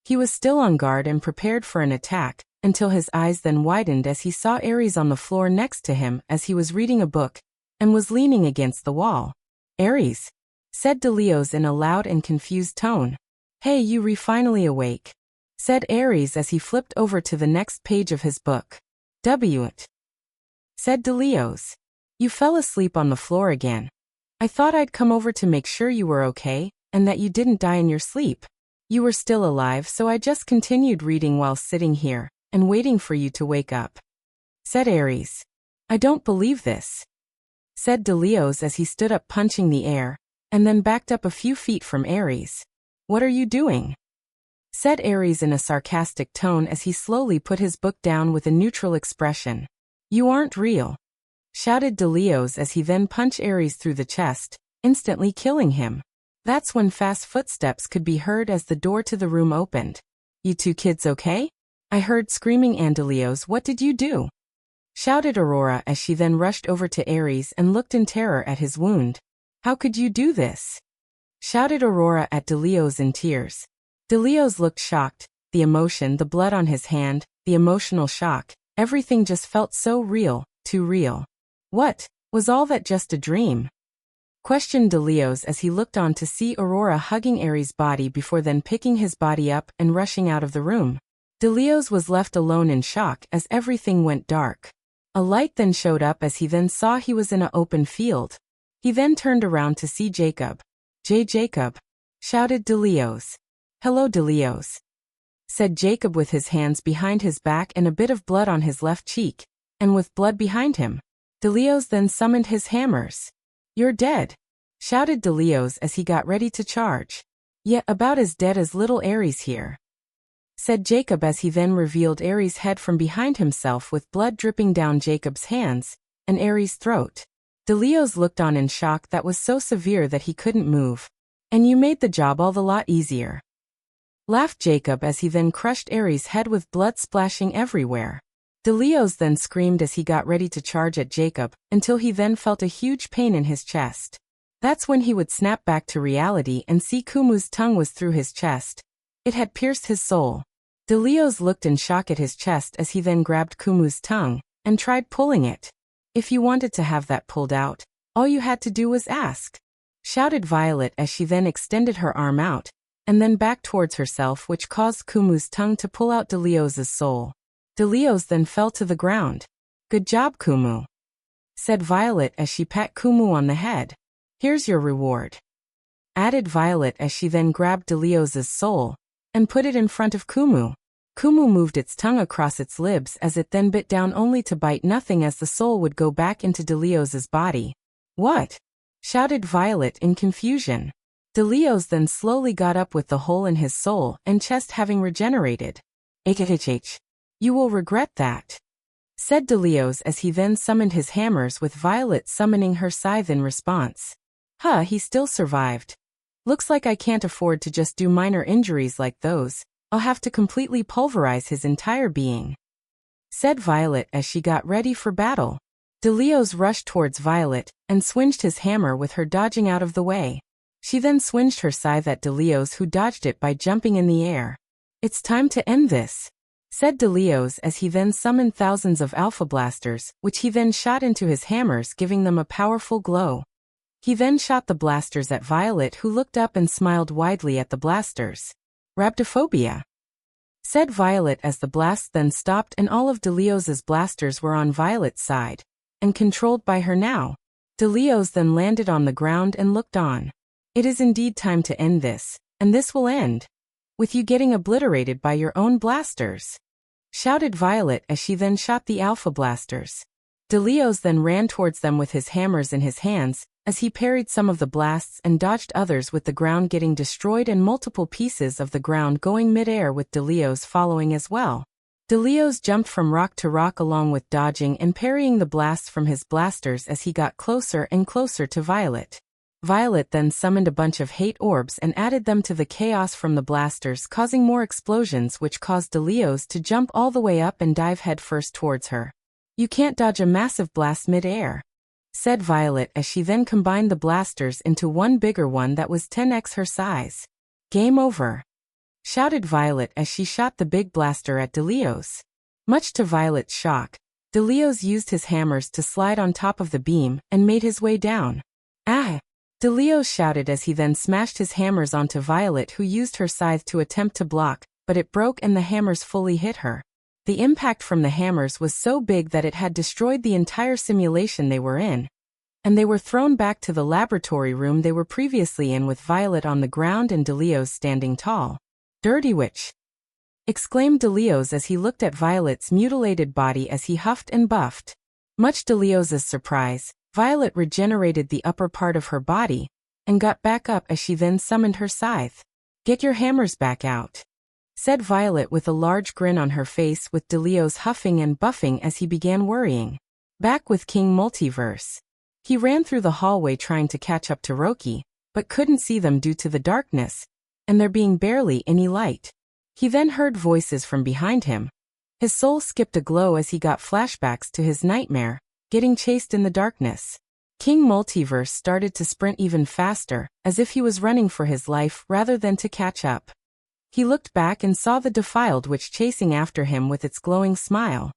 He was still on guard and prepared for an attack, until his eyes then widened as he saw Ares on the floor next to him, as he was reading a book and was leaning against the wall. "Ares," said Delios in a loud and confused tone. "Hey, you finally awake," said Ares as he flipped over to the next page of his book. "It," said Delios. "You fell asleep on the floor again. I thought I'd come over to make sure you were okay, and that you didn't die in your sleep. You were still alive, so I just continued reading while sitting here and waiting for you to wake up," said Ares. "I don't believe this," said Delios as he stood up, punching the air, and then backed up a few feet from Ares. "What are you doing?" said Ares in a sarcastic tone as he slowly put his book down with a neutral expression. "You aren't real," shouted Delios as he then punched Ares through the chest, instantly killing him. That's when fast footsteps could be heard as the door to the room opened. "You 2 kids okay?" I heard screaming. "And Delios, what did you do?" shouted Aurora as she then rushed over to Ares and looked in terror at his wound. "How could you do this?" shouted Aurora at Delios in tears. Delios looked shocked. The emotion, the blood on his hand, the emotional shock, everything just felt so real, too real. "What, was all that just a dream?" questioned Delios as he looked on to see Aurora hugging Ares' body before then picking his body up and rushing out of the room. Delios was left alone in shock as everything went dark. A light then showed up as he then saw he was in an open field. He then turned around to see Jacob. Jacob," shouted Delios. "Hello, Delios," said Jacob with his hands behind his back and a bit of blood on his left cheek, and with blood behind him. Delios then summoned his hammers. "You're dead," shouted Delios as he got ready to charge. "Yeah, about as dead as little Ares here," said Jacob as he then revealed Ares' head from behind himself, with blood dripping down Jacob's hands and Ares' throat. Delios looked on in shock that was so severe that he couldn't move. "And you made the job all the lot easier," laughed Jacob as he then crushed Aries' head with blood splashing everywhere. Delios then screamed as he got ready to charge at Jacob, until he then felt a huge pain in his chest. That's when he would snap back to reality and see Kumu's tongue was through his chest. It had pierced his soul. Delios looked in shock at his chest as he then grabbed Kumu's tongue and tried pulling it. If you wanted to have that pulled out, all you had to do was ask, shouted Violet as she then extended her arm out, and then back towards herself, which caused Kumu's tongue to pull out Delios' soul. Delios then fell to the ground. Good job, Kumu, said Violet as she pat Kumu on the head. Here's your reward, added Violet as she then grabbed Delios' soul and put it in front of Kumu. Kumu moved its tongue across its lips as it then bit down only to bite nothing as the soul would go back into Delios' body. What? Shouted Violet in confusion. Delios then slowly got up with the hole in his soul and chest having regenerated. HHH. You will regret that, said Delios as he then summoned his hammers with Violet summoning her scythe in response. He still survived. Looks like I can't afford to just do minor injuries like those. I'll have to completely pulverize his entire being, said Violet as she got ready for battle. Delios rushed towards Violet and swinged his hammer with her dodging out of the way. She then swinged her scythe at Delios, who dodged it by jumping in the air. It's time to end this, said Delios as he then summoned thousands of alpha blasters, which he then shot into his hammers, giving them a powerful glow. He then shot the blasters at Violet, who looked up and smiled widely at the blasters. Rhabdophobia, said Violet as the blasts then stopped and all of Delios' blasters were on Violet's side and controlled by her now. Delios then landed on the ground and looked on. It is indeed time to end this, and this will end with you getting obliterated by your own blasters, shouted Violet as she then shot the alpha blasters. Delios then ran towards them with his hammers in his hands, as he parried some of the blasts and dodged others, with the ground getting destroyed and multiple pieces of the ground going mid-air with Delios following as well. Delios jumped from rock to rock along with dodging and parrying the blasts from his blasters as he got closer and closer to Violet. Violet then summoned a bunch of hate orbs and added them to the chaos from the blasters, causing more explosions, which caused Delios to jump all the way up and dive headfirst towards her. You can't dodge a massive blast mid-air, said Violet as she then combined the blasters into one bigger one that was 10x her size. Game over, shouted Violet as she shot the big blaster at Delios. Much to Violet's shock, Delios used his hammers to slide on top of the beam and made his way down. Ah! Delios shouted as he then smashed his hammers onto Violet, who used her scythe to attempt to block, but it broke and the hammers fully hit her. The impact from the hammers was so big that it had destroyed the entire simulation they were in, and they were thrown back to the laboratory room they were previously in, with Violet on the ground and Delios standing tall. Dirty witch, exclaimed Delios as he looked at Violet's mutilated body as he huffed and buffed. Much to Delios' surprise, Violet regenerated the upper part of her body and got back up as she then summoned her scythe. Get your hammers back out, said Violet with a large grin on her face, with Delios huffing and buffing as he began worrying. Back with King Multiverse. He ran through the hallway trying to catch up to Roki, but couldn't see them due to the darkness, and there being barely any light. He then heard voices from behind him. His soul skipped a glow as he got flashbacks to his nightmare, getting chased in the darkness. King Multiverse started to sprint even faster, as if he was running for his life rather than to catch up. He looked back and saw the defiled witch chasing after him with its glowing smile.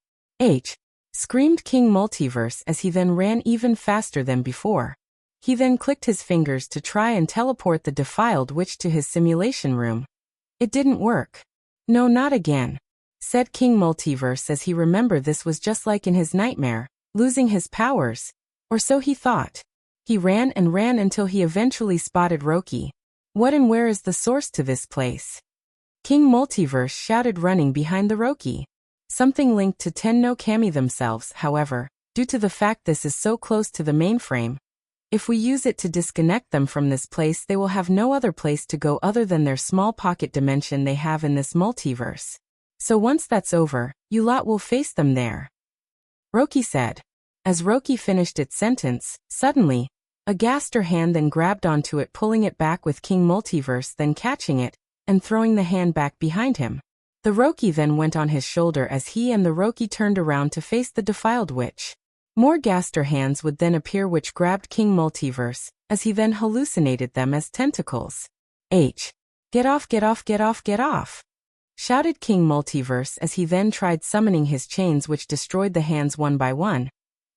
Screamed King Multiverse as he then ran even faster than before. He then clicked his fingers to try and teleport the defiled witch to his simulation room. It didn't work. No, not again, said King Multiverse as he remembered this was just like in his nightmare, losing his powers, or so he thought. He ran and ran until he eventually spotted Roki. What and where is the source to this place? King Multiverse shouted, running behind the Roki. Something linked to Tenno Kami themselves, however, due to the fact this is so close to the mainframe. If we use it to disconnect them from this place, they will have no other place to go other than their small pocket dimension they have in this multiverse. So once that's over, you lot will face them there, Roki said. As Roki finished its sentence, suddenly, a Gaster hand then grabbed onto it, pulling it back with King Multiverse then catching it, and throwing the hand back behind him. The Roki then went on his shoulder as he and the Roki turned around to face the defiled witch. More Gaster hands would then appear which grabbed King Multiverse, as he then hallucinated them as tentacles. Get off, get off, get off, get off! Shouted King Multiverse as he then tried summoning his chains which destroyed the hands one by one.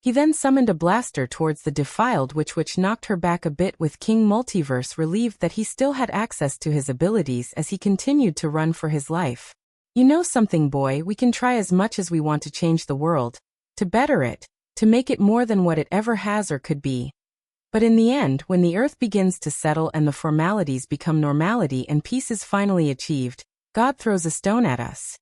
He then summoned a blaster towards the defiled witch which knocked her back a bit with King Multiverse relieved that he still had access to his abilities as he continued to run for his life. You know something, boy, we can try as much as we want to change the world, to better it, to make it more than what it ever has or could be. But in the end, when the earth begins to settle and the formalities become normality and peace is finally achieved, God throws a stone at us.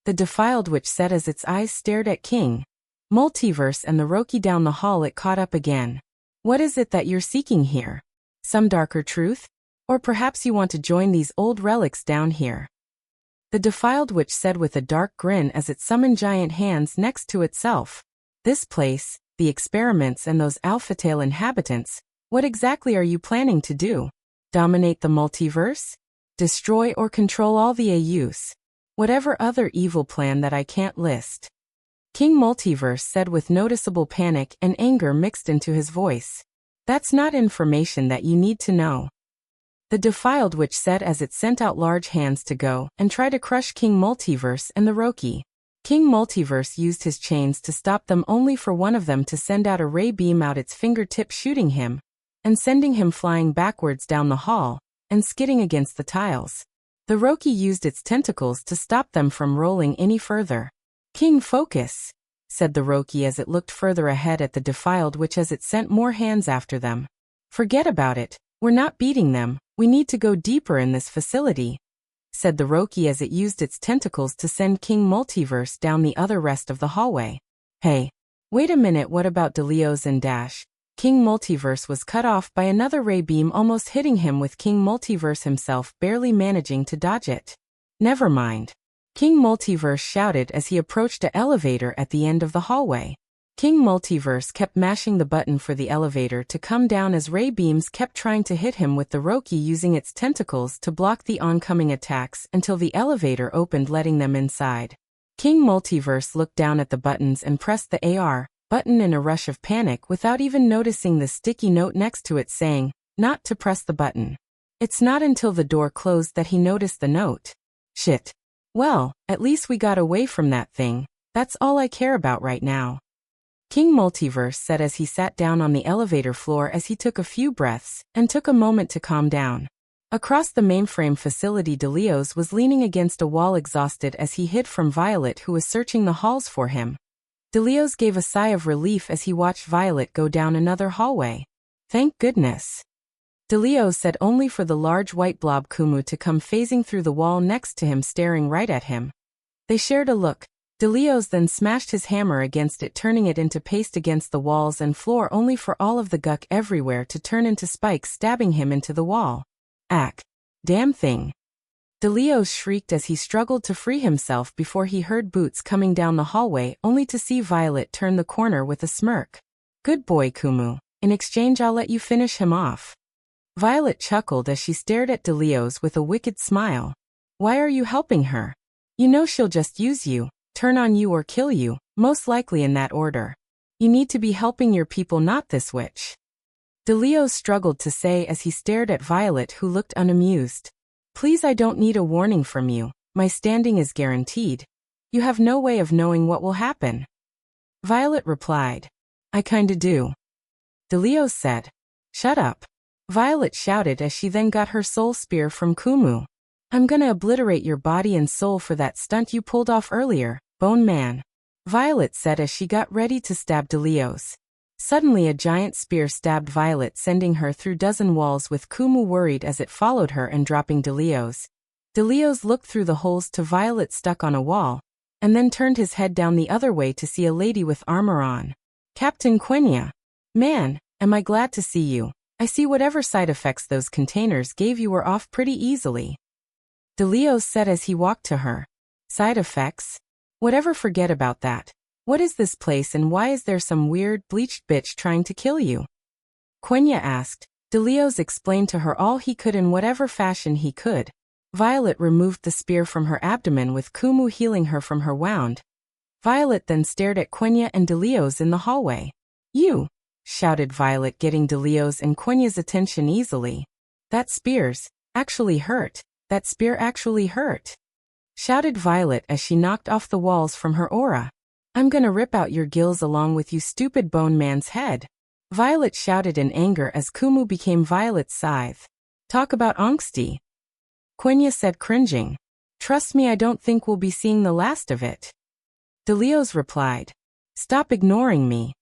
The defiled witch said as its eyes stared at King Multiverse and the Roki down the hall. It caught up again. What is it that you're seeking here? Some darker truth? Or perhaps you want to join these old relics down here? The defiled witch said with a dark grin as it summoned giant hands next to itself. This place, the experiments and those Alphatale inhabitants, what exactly are you planning to do? Dominate the multiverse? Destroy or control all the AUs? Whatever other evil plan that I can't list. King Multiverse said with noticeable panic and anger mixed into his voice. That's not information that you need to know. The defiled witch said as it sent out large hands to go and try to crush King Multiverse and the Roki. King Multiverse used his chains to stop them only for one of them to send out a ray beam out its fingertip shooting him, and sending him flying backwards down the hall, and skidding against the tiles. The Roki used its tentacles to stop them from rolling any further. King focus, said the Roki as it looked further ahead at the defiled witch as it sent more hands after them. Forget about it, we're not beating them, we need to go deeper in this facility, said the Roki as it used its tentacles to send King Multiverse down the other rest of the hallway. Hey, wait a minute, what about Delios and Dash? King Multiverse was cut off by another ray beam almost hitting him with King Multiverse himself barely managing to dodge it. Never mind. King Multiverse shouted as he approached an elevator at the end of the hallway. King Multiverse kept mashing the button for the elevator to come down as ray beams kept trying to hit him with the Roki using its tentacles to block the oncoming attacks until the elevator opened letting them inside. King Multiverse looked down at the buttons and pressed the AR button in a rush of panic without even noticing the sticky note next to it saying, not to press the button. It's not until the door closed that he noticed the note. Shit. Well, at least we got away from that thing. That's all I care about right now. King Multiverse said as he sat down on the elevator floor as he took a few breaths and took a moment to calm down. Across the mainframe facility, Delios was leaning against a wall exhausted as he hid from Violet who was searching the halls for him. Delios gave a sigh of relief as he watched Violet go down another hallway. Thank goodness. Delios said only for the large white blob Kumu to come phasing through the wall next to him staring right at him. They shared a look. Delios then smashed his hammer against it turning it into paste against the walls and floor only for all of the guck everywhere to turn into spikes stabbing him into the wall. Ack. Damn thing. Delios shrieked as he struggled to free himself before he heard boots coming down the hallway only to see Violet turn the corner with a smirk. Good boy, Kumu. In exchange I'll let you finish him off. Violet chuckled as she stared at Delios with a wicked smile. Why are you helping her? You know she'll just use you, turn on you or kill you, most likely in that order. You need to be helping your people, not this witch. Delios struggled to say as he stared at Violet who looked unamused. Please, I don't need a warning from you, my standing is guaranteed. You have no way of knowing what will happen. Violet replied. I kinda do. Delios said. Shut up. Violet shouted as she then got her soul spear from Kumu. I'm gonna obliterate your body and soul for that stunt you pulled off earlier, Bone Man. Violet said as she got ready to stab Delios. Suddenly a giant spear stabbed Violet sending her through dozen walls with Kumu worried as it followed her and dropping Delios. Delios looked through the holes to Violet stuck on a wall, and then turned his head down the other way to see a lady with armor on. Captain Quenya. Man, am I glad to see you. I see whatever side effects those containers gave you were off pretty easily. Delios said as he walked to her. Side effects? Whatever, forget about that. What is this place and why is there some weird, bleached bitch trying to kill you? Quenya asked. Delios explained to her all he could in whatever fashion he could. Violet removed the spear from her abdomen with Kumu healing her from her wound. Violet then stared at Quenya and Delios in the hallway. "You!" shouted Violet, getting Delios and Quenya's attention easily. "That spear's actually hurt. That spear actually hurt," shouted Violet as she knocked off the walls from her aura. "I'm gonna rip out your gills along with you stupid bone man's head," Violet shouted in anger as Kumu became Violet's scythe. "Talk about angsty," Quenya said, cringing. "Trust me, I don't think we'll be seeing the last of it." Delios replied. "Stop ignoring me,"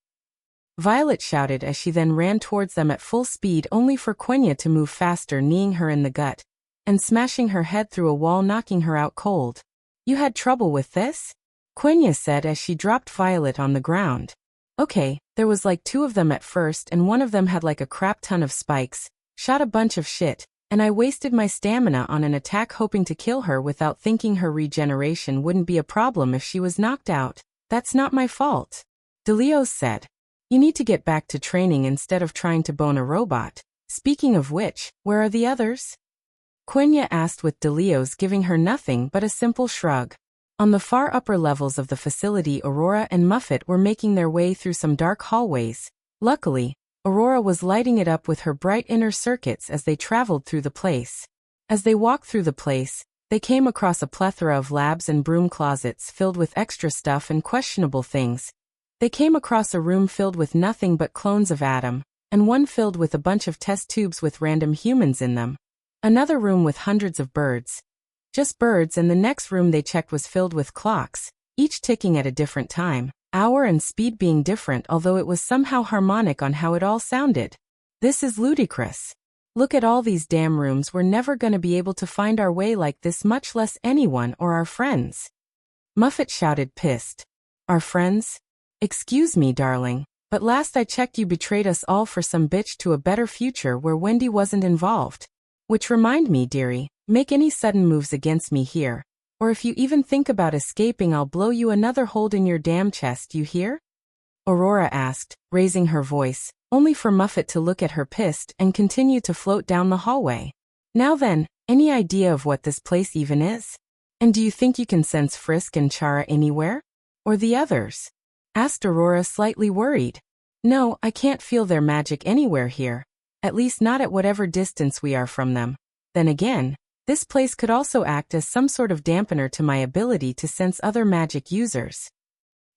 Violet shouted as she then ran towards them at full speed, only for Quenya to move faster, kneeing her in the gut and smashing her head through a wall, knocking her out cold. "You had trouble with this?" Quenya said as she dropped Violet on the ground. "Okay, there was like 2 of them at first and one of them had like a crap ton of spikes, shot a bunch of shit, and I wasted my stamina on an attack hoping to kill her without thinking her regeneration wouldn't be a problem if she was knocked out. That's not my fault," Delios said. "You need to get back to training instead of trying to bone a robot. Speaking of which, where are the others?" Quenya asked, with Delios giving her nothing but a simple shrug. On the far upper levels of the facility, Aurora and Muffet were making their way through some dark hallways. Luckily, Aurora was lighting it up with her bright inner circuits as they traveled through the place. As they walked through the place, they came across a plethora of labs and broom closets filled with extra stuff and questionable things. They came across a room filled with nothing but clones of Adam, and one filled with a bunch of test tubes with random humans in them. Another room with hundreds of birds. Just birds, and the next room they checked was filled with clocks, each ticking at a different time, hour and speed being different, although it was somehow harmonic on how it all sounded. "This is ludicrous. Look at all these damn rooms. We're never gonna be able to find our way like this, much less anyone or our friends," Muffet shouted, pissed. "Our friends? Excuse me, darling, but last I checked you betrayed us all for some bitch to a better future where Wendy wasn't involved. Which remind me, dearie, make any sudden moves against me here, or if you even think about escaping, I'll blow you another hole in your damn chest, you hear?" Aurora asked, raising her voice, only for Muffet to look at her pissed and continue to float down the hallway. "Now then, any idea of what this place even is? And do you think you can sense Frisk and Chara anywhere? Or the others?" asked Aurora, slightly worried. "No, I can't feel their magic anywhere here. At least not at whatever distance we are from them. Then again, this place could also act as some sort of dampener to my ability to sense other magic users,"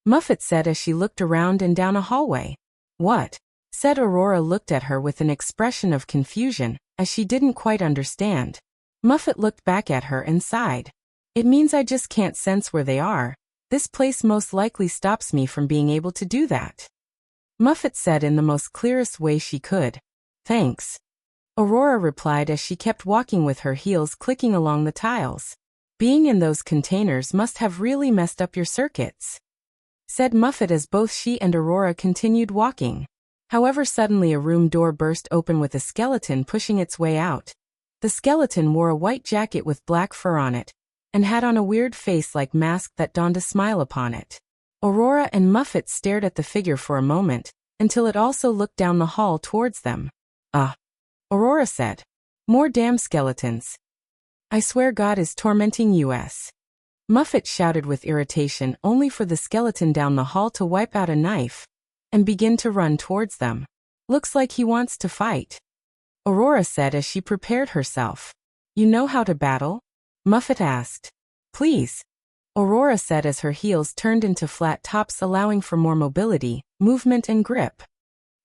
Muffet said as she looked around and down a hallway. "What?" said Aurora, looked at her with an expression of confusion, as she didn't quite understand. Muffet looked back at her and sighed. "It means I just can't sense where they are. This place most likely stops me from being able to do that," Muffet said in the most clearest way she could. "Thanks," Aurora replied as she kept walking with her heels clicking along the tiles. "Being in those containers must have really messed up your circuits," said Muffet as both she and Aurora continued walking. However, suddenly a room door burst open with a skeleton pushing its way out. The skeleton wore a white jacket with black fur on it, and had on a weird face-like mask that donned a smile upon it. Aurora and Muffet stared at the figure for a moment, until it also looked down the hall towards them. Aurora said. "More damn skeletons. I swear God is tormenting us," Muffet shouted with irritation, only for the skeleton down the hall to wipe out a knife and begin to run towards them. "Looks like he wants to fight," Aurora said as she prepared herself. "You know how to battle?" Muffet asked. "Please," Aurora said as her heels turned into flat tops, allowing for more mobility, movement and grip.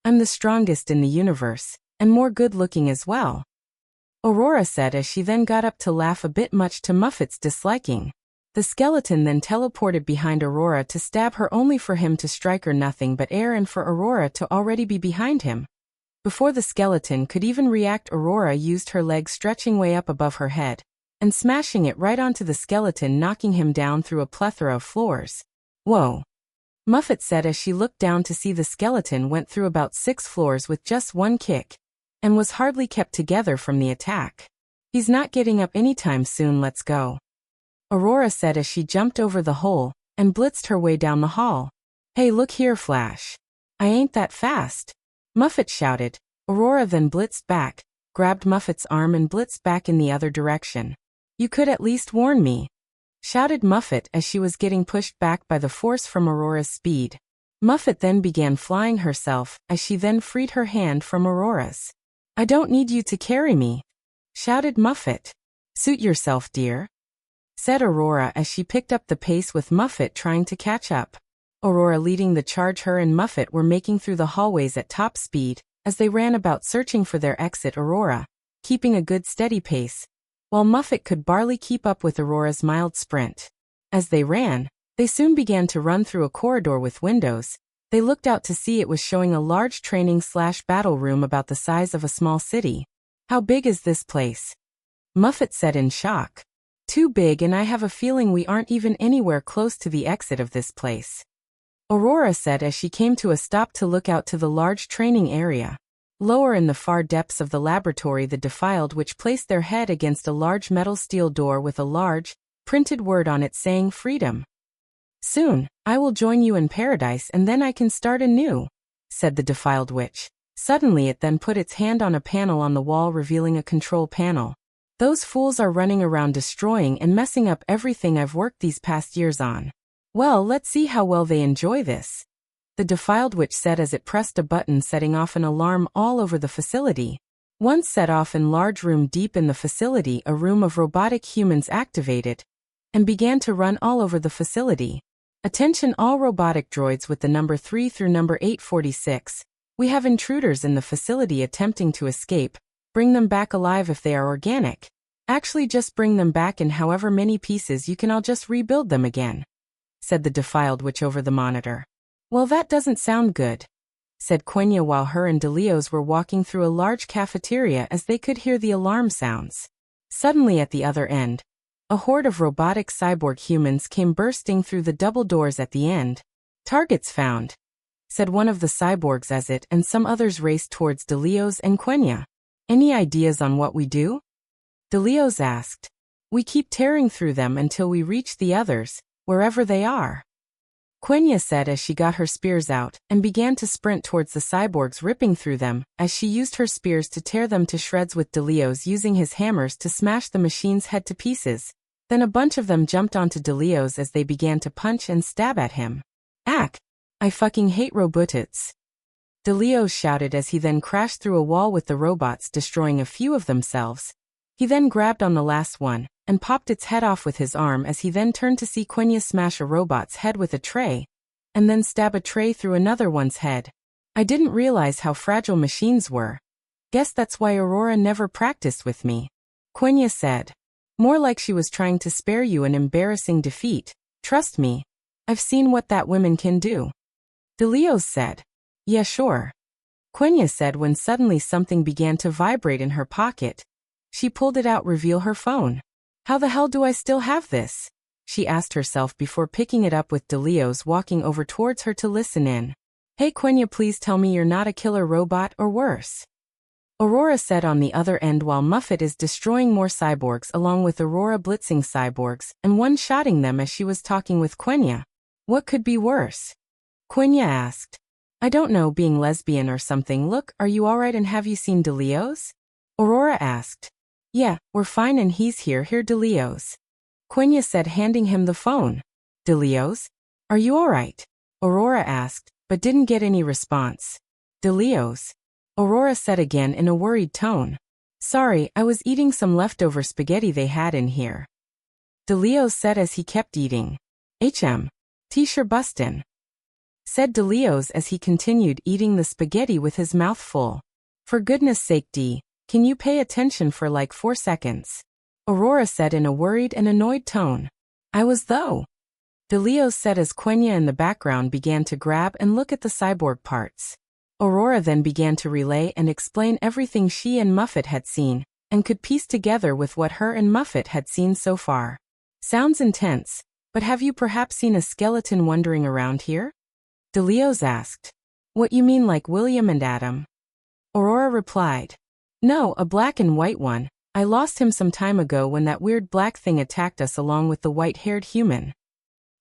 "I'm the strongest in the universe, and more good-looking as well," Aurora said as she then got up to laugh a bit, much to Muffet's disliking. The skeleton then teleported behind Aurora to stab her, only for him to strike her nothing but air and for Aurora to already be behind him. Before the skeleton could even react, Aurora used her leg stretching way up above her head and smashing it right onto the skeleton, knocking him down through a plethora of floors. "Whoa," Muffet said as she looked down to see the skeleton went through about 6 floors with just one kick, and was hardly kept together from the attack. "He's not getting up anytime soon, let's go," Aurora said as she jumped over the hole and blitzed her way down the hall. "Hey, look here, Flash. I ain't that fast," Muffet shouted. Aurora then blitzed back, grabbed Muffet's arm and blitzed back in the other direction. You could at least warn me," shouted Muffet as she was getting pushed back by the force from Aurora's speed. Muffet then began flying herself as she then freed her hand from Aurora's. "I don't need you to carry me," shouted Muffet. "Suit yourself, dear," said Aurora as she picked up the pace with Muffet trying to catch up. Aurora leading the charge. Her and Muffet were making through the hallways at top speed as they ran about searching for their exit. Aurora, keeping a good steady pace, while Muffet could barely keep up with Aurora's mild sprint. As they ran, they soon began to run through a corridor with windows. They looked out to see it was showing a large training/battle room about the size of a small city. "How big is this place?" Muffet said in shock. "Too big, and I have a feeling we aren't even anywhere close to the exit of this place," Aurora said as she came to a stop to look out to the large training area. Lower in the far depths of the laboratory, the Defiled Witch placed their head against a large metal steel door with a large, printed word on it saying freedom. "Soon, I will join you in paradise and then I can start anew," said the Defiled Witch. Suddenly it then put its hand on a panel on the wall, revealing a control panel. "Those fools are running around destroying and messing up everything I've worked these past years on. Well, let's see how well they enjoy this," the Defiled Witch said as it pressed a button, setting off an alarm all over the facility. Once set off in large room deep in the facility, a room of robotic humans activated and began to run all over the facility. "Attention all robotic droids with the number 3 through number 846. We have intruders in the facility attempting to escape. Bring them back alive if they are organic. Actually, just bring them back in however many pieces you can. I'll just rebuild them again," said the Defiled Witch over the monitor. "Well, that doesn't sound good," said Quenya while her and DeLeos were walking through a large cafeteria as they could hear the alarm sounds. Suddenly at the other end, a horde of robotic cyborg humans came bursting through the double doors at the end. "Targets found," said one of the cyborgs as it and some others raced towards DeLeos and Quenya. "Any ideas on what we do?" DeLeos asked. "We keep tearing through them until we reach the others, wherever they are," Quenya said as she got her spears out and began to sprint towards the cyborgs, ripping through them as she used her spears to tear them to shreds, with DeLeos using his hammers to smash the machine's head to pieces. Then a bunch of them jumped onto DeLeos as they began to punch and stab at him. "Ack! I fucking hate robots," DeLeos shouted as he then crashed through a wall with the robots, destroying a few of themselves. He then grabbed on the last one and popped its head off with his arm as he then turned to see Quenya smash a robot's head with a tray and then stab a tray through another one's head. "I didn't realize how fragile machines were. Guess that's why Aurora never practiced with me," Quenya said. "More like she was trying to spare you an embarrassing defeat. Trust me, I've seen what that woman can do," DeLeos said. "Yeah, sure," Quenya said when suddenly something began to vibrate in her pocket. She pulled it out, reveal her phone. "How the hell do I still have this?" she asked herself before picking it up, with DeLeos walking over towards her to listen in. "Hey Quenya, please tell me you're not a killer robot or worse," Aurora said on the other end, while Muffet is destroying more cyborgs along with Aurora, blitzing cyborgs and one-shotting them as she was talking with Quenya. "What could be worse?" Quenya asked. "I don't know, being lesbian or something. Look, are you alright, and have you seen DeLeos?" Aurora asked. "Yeah, we're fine and he's here, DeLeos," Quenya said, handing him the phone. "DeLeos? Are you alright?" Aurora asked, but didn't get any response. "DeLeos?" Aurora said again in a worried tone. "Sorry, I was eating some leftover spaghetti they had in here," DeLeos said as he kept eating. T-shirt bustin', said DeLeos as he continued eating the spaghetti with his mouth full. "For goodness sake, D, can you pay attention for like 4 seconds?" Aurora said in a worried and annoyed tone. "I was though," DeLeos said as Quenya in the background began to grab and look at the cyborg parts. Aurora then began to relay and explain everything she and Muffet had seen and could piece together with what her and Muffet had seen so far. "Sounds intense, but have you perhaps seen a skeleton wandering around here?" DeLeos asked. "What you mean, like William and Adam?" Aurora replied. "No, a black and white one. I lost him some time ago when that weird black thing attacked us along with the white-haired human,"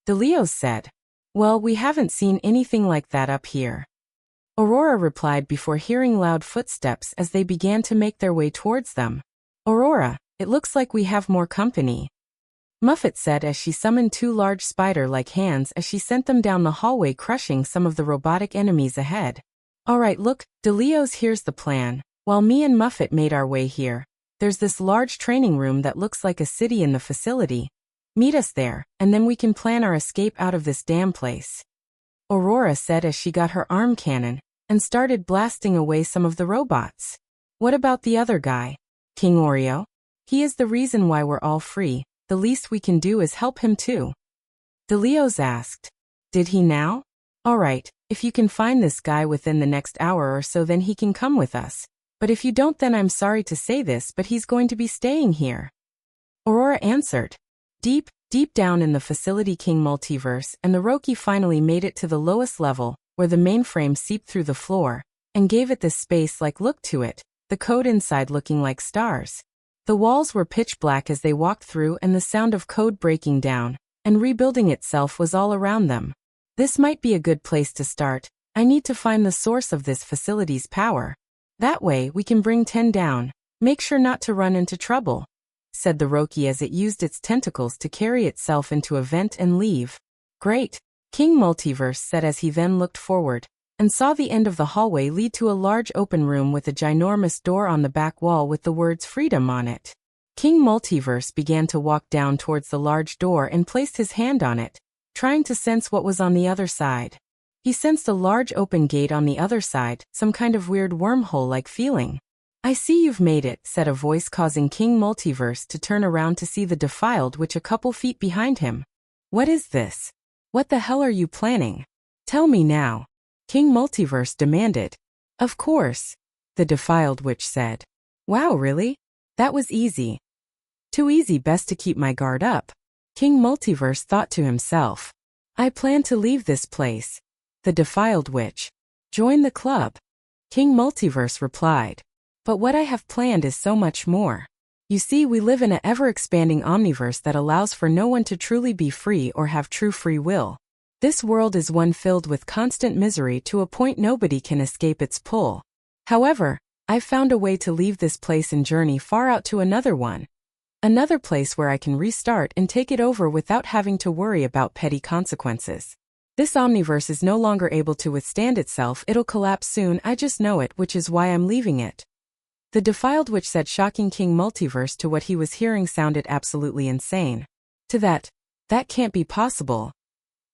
DeLeos said. "Well, we haven't seen anything like that up here," Aurora replied before hearing loud footsteps as they began to make their way towards them. "Aurora, it looks like we have more company. Muffet said as she summoned two large spider-like hands as she sent them down the hallway, crushing some of the robotic enemies ahead. Alright, look, DeLeo's, here's the plan. While me and Muffet made our way here, there's this large training room that looks like a city in the facility. Meet us there, and then we can plan our escape out of this damn place. Aurora said as she got her arm cannon and started blasting away some of the robots. What about the other guy? King Oreo? He is the reason why we're all free. The least we can do is help him too. DeLeo's asked. Did he now? Alright, if you can find this guy within the next hour or so, then he can come with us. But if you don't, then I'm sorry to say this, but he's going to be staying here. Aurora answered. Deep down in the facility King Multiverse and the Roki finally made it to the lowest level, where the mainframe seeped through the floor, and gave it this space-like look to it, the code inside looking like stars. The walls were pitch black as they walked through, and the sound of code breaking down and rebuilding itself was all around them. This might be a good place to start. I need to find the source of this facility's power. That way we can bring 10 down. Make sure not to run into trouble, said the Roki as it used its tentacles to carry itself into a vent and leave. Great, King Multiverse said as he then looked forward and saw the end of the hallway lead to a large open room with a ginormous door on the back wall with the words freedom on it. King Multiverse began to walk down towards the large door and placed his hand on it, trying to sense what was on the other side. He sensed a large open gate on the other side, some kind of weird wormhole-like feeling. I see you've made it, said a voice, causing King Multiverse to turn around to see the Defiled Witch a couple feet behind him. What is this? What the hell are you planning? Tell me now, King Multiverse demanded. Of course, the Defiled Witch said. Wow, really? That was easy. Too easy, best to keep my guard up. King Multiverse thought to himself. I plan to leave this place. The Defiled Witch. Join the club. King Multiverse replied. But what I have planned is so much more. You see, we live in an ever-expanding omniverse that allows for no one to truly be free or have true free will. This world is one filled with constant misery to a point nobody can escape its pull. However, I've found a way to leave this place and journey far out to another one. Another place where I can restart and take it over without having to worry about petty consequences. This omniverse is no longer able to withstand itself. It'll collapse soon, I just know it, which is why I'm leaving it. The Defiled Witch said, shocking King Multiverse to what he was hearing sounded absolutely insane. To that can't be possible.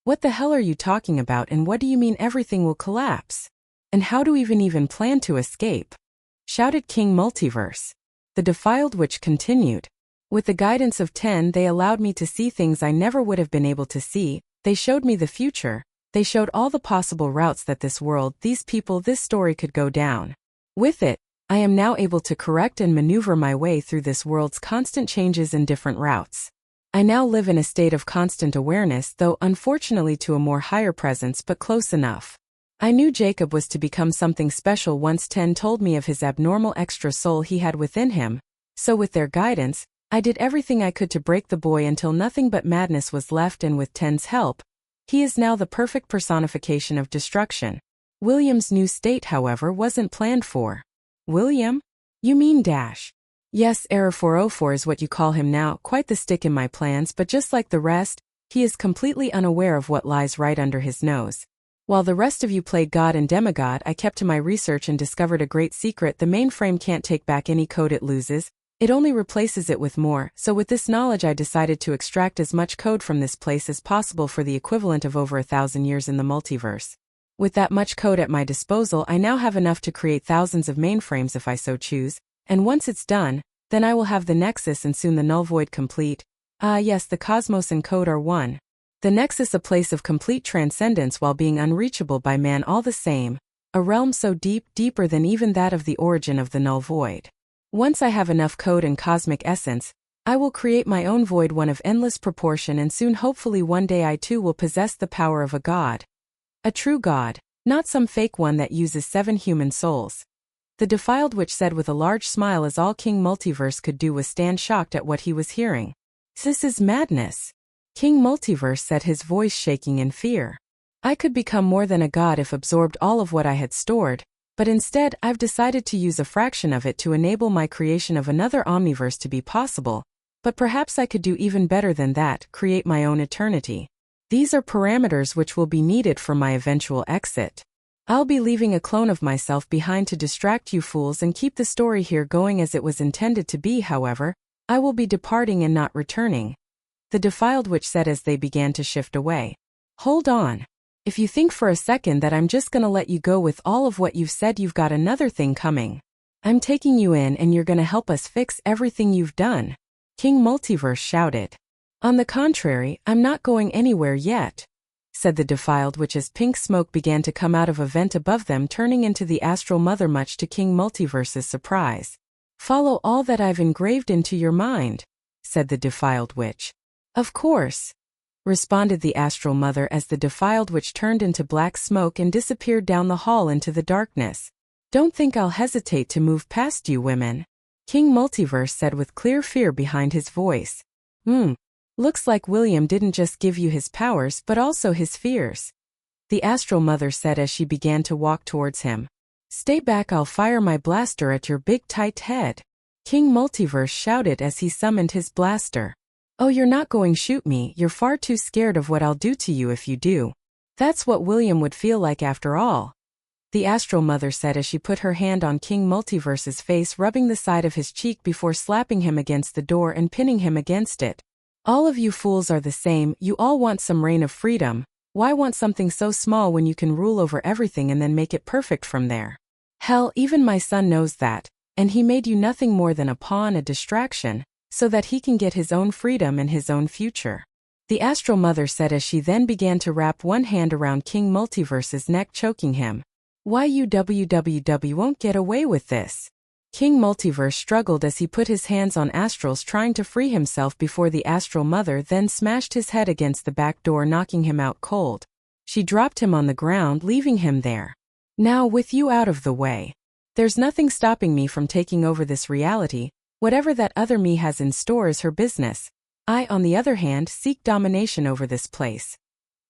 What the hell are you talking about, and what do you mean everything will collapse? And how do we even plan to escape? Shouted King Multiverse. The Defiled Witch continued. With the guidance of 10, they allowed me to see things I never would have been able to see. They showed me the future. They showed all the possible routes that this world, these people, this story could go down. With it, I am now able to correct and maneuver my way through this world's constant changes and different routes. I now live in a state of constant awareness, though unfortunately to a more higher presence, but close enough. I knew Jacob was to become something special once 10 told me of his abnormal extra soul he had within him, so with their guidance, I did everything I could to break the boy until nothing but madness was left, and with 10's help, he is now the perfect personification of destruction. William's new state, however, wasn't planned for. William? You mean Dash? Yes, Error 404 is what you call him now, quite the stick in my plans, but just like the rest, he is completely unaware of what lies right under his nose. While the rest of you played God and Demigod, I kept to my research and discovered a great secret. The mainframe can't take back any code it loses, it only replaces it with more, so with this knowledge I decided to extract as much code from this place as possible for the equivalent of over 1,000 years in the multiverse. With that much code at my disposal, I now have enough to create thousands of mainframes if I so choose, and once it's done, then I will have the Nexus and soon the Null Void complete. Yes, the cosmos and code are one. The Nexus, a place of complete transcendence while being unreachable by man all the same, a realm so deep, deeper than even that of the origin of the Null Void. Once I have enough code and cosmic essence, I will create my own void, one of endless proportion, and soon hopefully one day I too will possess the power of a god. A true god, not some fake one that uses 7 human souls. The Defiled Witch said with a large smile, as all King Multiverse could do was stand shocked at what he was hearing. This is madness. King Multiverse said, his voice shaking in fear. I could become more than a god if absorbed all of what I had stored. but instead I've decided to use a fraction of it to enable my creation of another omniverse to be possible, but perhaps I could do even better than that, create my own eternity. These are parameters which will be needed for my eventual exit. I'll be leaving a clone of myself behind to distract you fools and keep the story here going as it was intended to be. However, I will be departing and not returning. The defiled witch said as they began to shift away. Hold on. If you think for a second that I'm just gonna let you go with all of what you've said, you've got another thing coming. I'm taking you in and you're gonna help us fix everything you've done. King Multiverse shouted. On the contrary, I'm not going anywhere yet, said the defiled witch as pink smoke began to come out of a vent above them, turning into the astral mother, much to King Multiverse's surprise. Follow all that I've engraved into your mind, said the defiled witch. Of course, responded the astral mother as the defiled witch turned into black smoke and disappeared down the hall into the darkness. Don't think I'll hesitate to move past you women, King Multiverse said with clear fear behind his voice. Looks like William didn't just give you his powers but also his fears, the astral mother said as she began to walk towards him. Stay back, I'll fire my blaster at your big tight head, King Multiverse shouted as he summoned his blaster. Oh, you're not going to shoot me, you're far too scared of what I'll do to you if you do. That's what William would feel like after all, the astral mother said as she put her hand on King Multiverse's face, rubbing the side of his cheek before slapping him against the door and pinning him against it. All of you fools are the same, you all want some reign of freedom. Why want something so small when you can rule over everything and then make it perfect from there? Hell, even my son knows that, and he made you nothing more than a pawn, a distraction, so that he can get his own freedom and his own future, the astral mother said as she then began to wrap one hand around King Multiverse's neck, choking him. Why you www won't get away with this. King Multiverse struggled as he put his hands on Astral's, trying to free himself before the astral mother then smashed his head against the back door, knocking him out cold. She dropped him on the ground, leaving him there. Now with you out of the way, there's nothing stopping me from taking over this reality. Whatever that other me has in store is her business. I, on the other hand, seek domination over this place,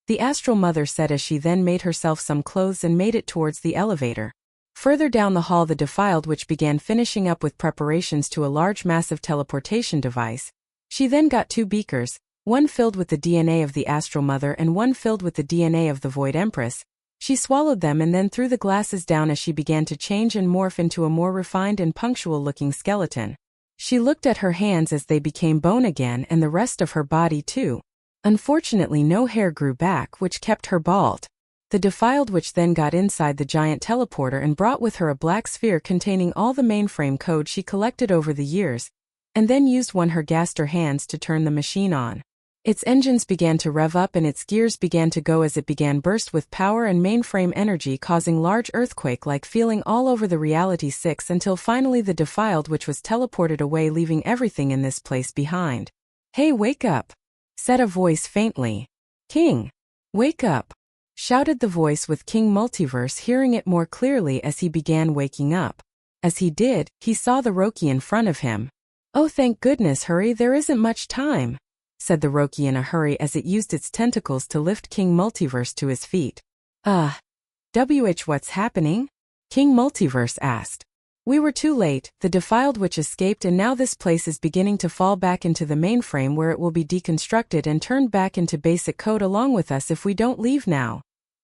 the astral mother said as she then made herself some clothes and made it towards the elevator. Further down the hall, the defiled witch began finishing up with preparations to a large massive teleportation device. She then got 2 beakers, one filled with the DNA of the astral mother and one filled with the DNA of the Void Empress. She swallowed them and then threw the glasses down as she began to change and morph into a more refined and punctual-looking skeleton. She looked at her hands as they became bone again, and the rest of her body too. Unfortunately, no hair grew back, which kept her bald. The defiled witch then got inside the giant teleporter and brought with her a black sphere containing all the mainframe code she collected over the years, and then used her gaster hands to turn the machine on. Its engines began to rev up and its gears began to go as it began burst with power and mainframe energy, causing large earthquake-like feeling all over the Reality 6 until finally the defiled witch was teleported away, leaving everything in this place behind. Hey, wake up, said a voice faintly. King, wake up, shouted the voice with King Multiverse hearing it more clearly as he began waking up. As he did, he saw the Roki in front of him. Oh, thank goodness, hurry, there isn't much time, said the Roki in a hurry as it used its tentacles to lift King Multiverse to his feet. What's happening? King Multiverse asked. We were too late, the defiled witch escaped and now this place is beginning to fall back into the mainframe where it will be deconstructed and turned back into basic code along with us if we don't leave now,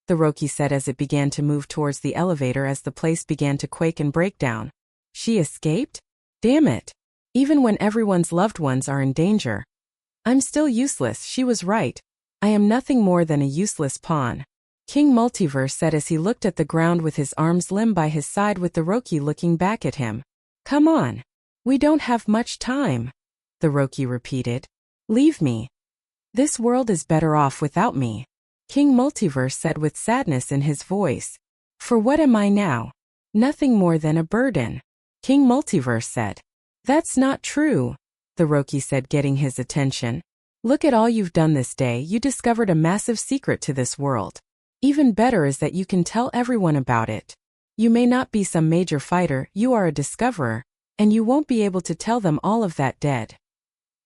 the Roki said as it began to move towards the elevator as the place began to quake and break down. She escaped? Damn it. Even when everyone's loved ones are in danger. I'm still useless, she was right. I am nothing more than a useless pawn, King Multiverse said as he looked at the ground with his arms limb by his side with the Roki looking back at him. Come on. We don't have much time, the Roki repeated. Leave me. This world is better off without me, King Multiverse said with sadness in his voice. For what am I now? Nothing more than a burden, King Multiverse said. That's not true, the Roki said, getting his attention. Look at all you've done this day, you discovered a massive secret to this world. Even better is that you can tell everyone about it. You may not be some major fighter, you are a discoverer, and you won't be able to tell them all of that dead,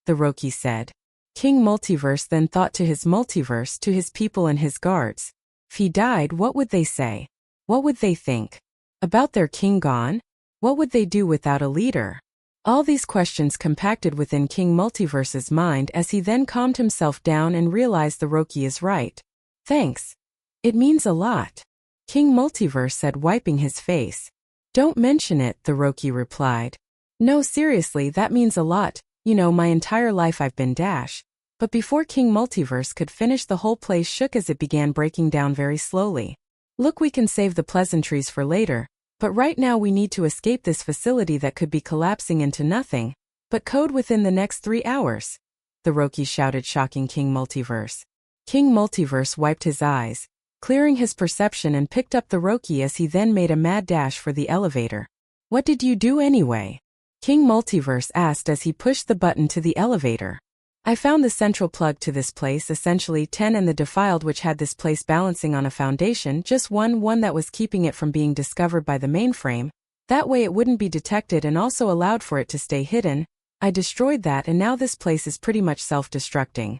the Roki said. King Multiverse then thought to his multiverse, to his people and his guards. If he died, what would they say? What would they think? About their king gone? What would they do without a leader? All these questions compacted within King Multiverse's mind as he then calmed himself down and realized the Roki is right. Thanks. It means a lot. King Multiverse said, wiping his face. Don't mention it, the Roki replied. No, seriously, that means a lot. You know, my entire life I've been Dash. But before King Multiverse could finish, the whole place shook as it began breaking down very slowly. Look, we can save the pleasantries for later, but right now we need to escape this facility that could be collapsing into nothing, but code within the next 3 hours. The Roki shouted, shocking King Multiverse. King Multiverse wiped his eyes, clearing his perception, and picked up the Roki as he then made a mad dash for the elevator. What did you do anyway? King Multiverse asked as he pushed the button to the elevator. I found the central plug to this place, essentially 10 and the defiled, which had this place balancing on a foundation, just one that was keeping it from being discovered by the mainframe. That way it wouldn't be detected and also allowed for it to stay hidden. I destroyed that and now this place is pretty much self-destructing.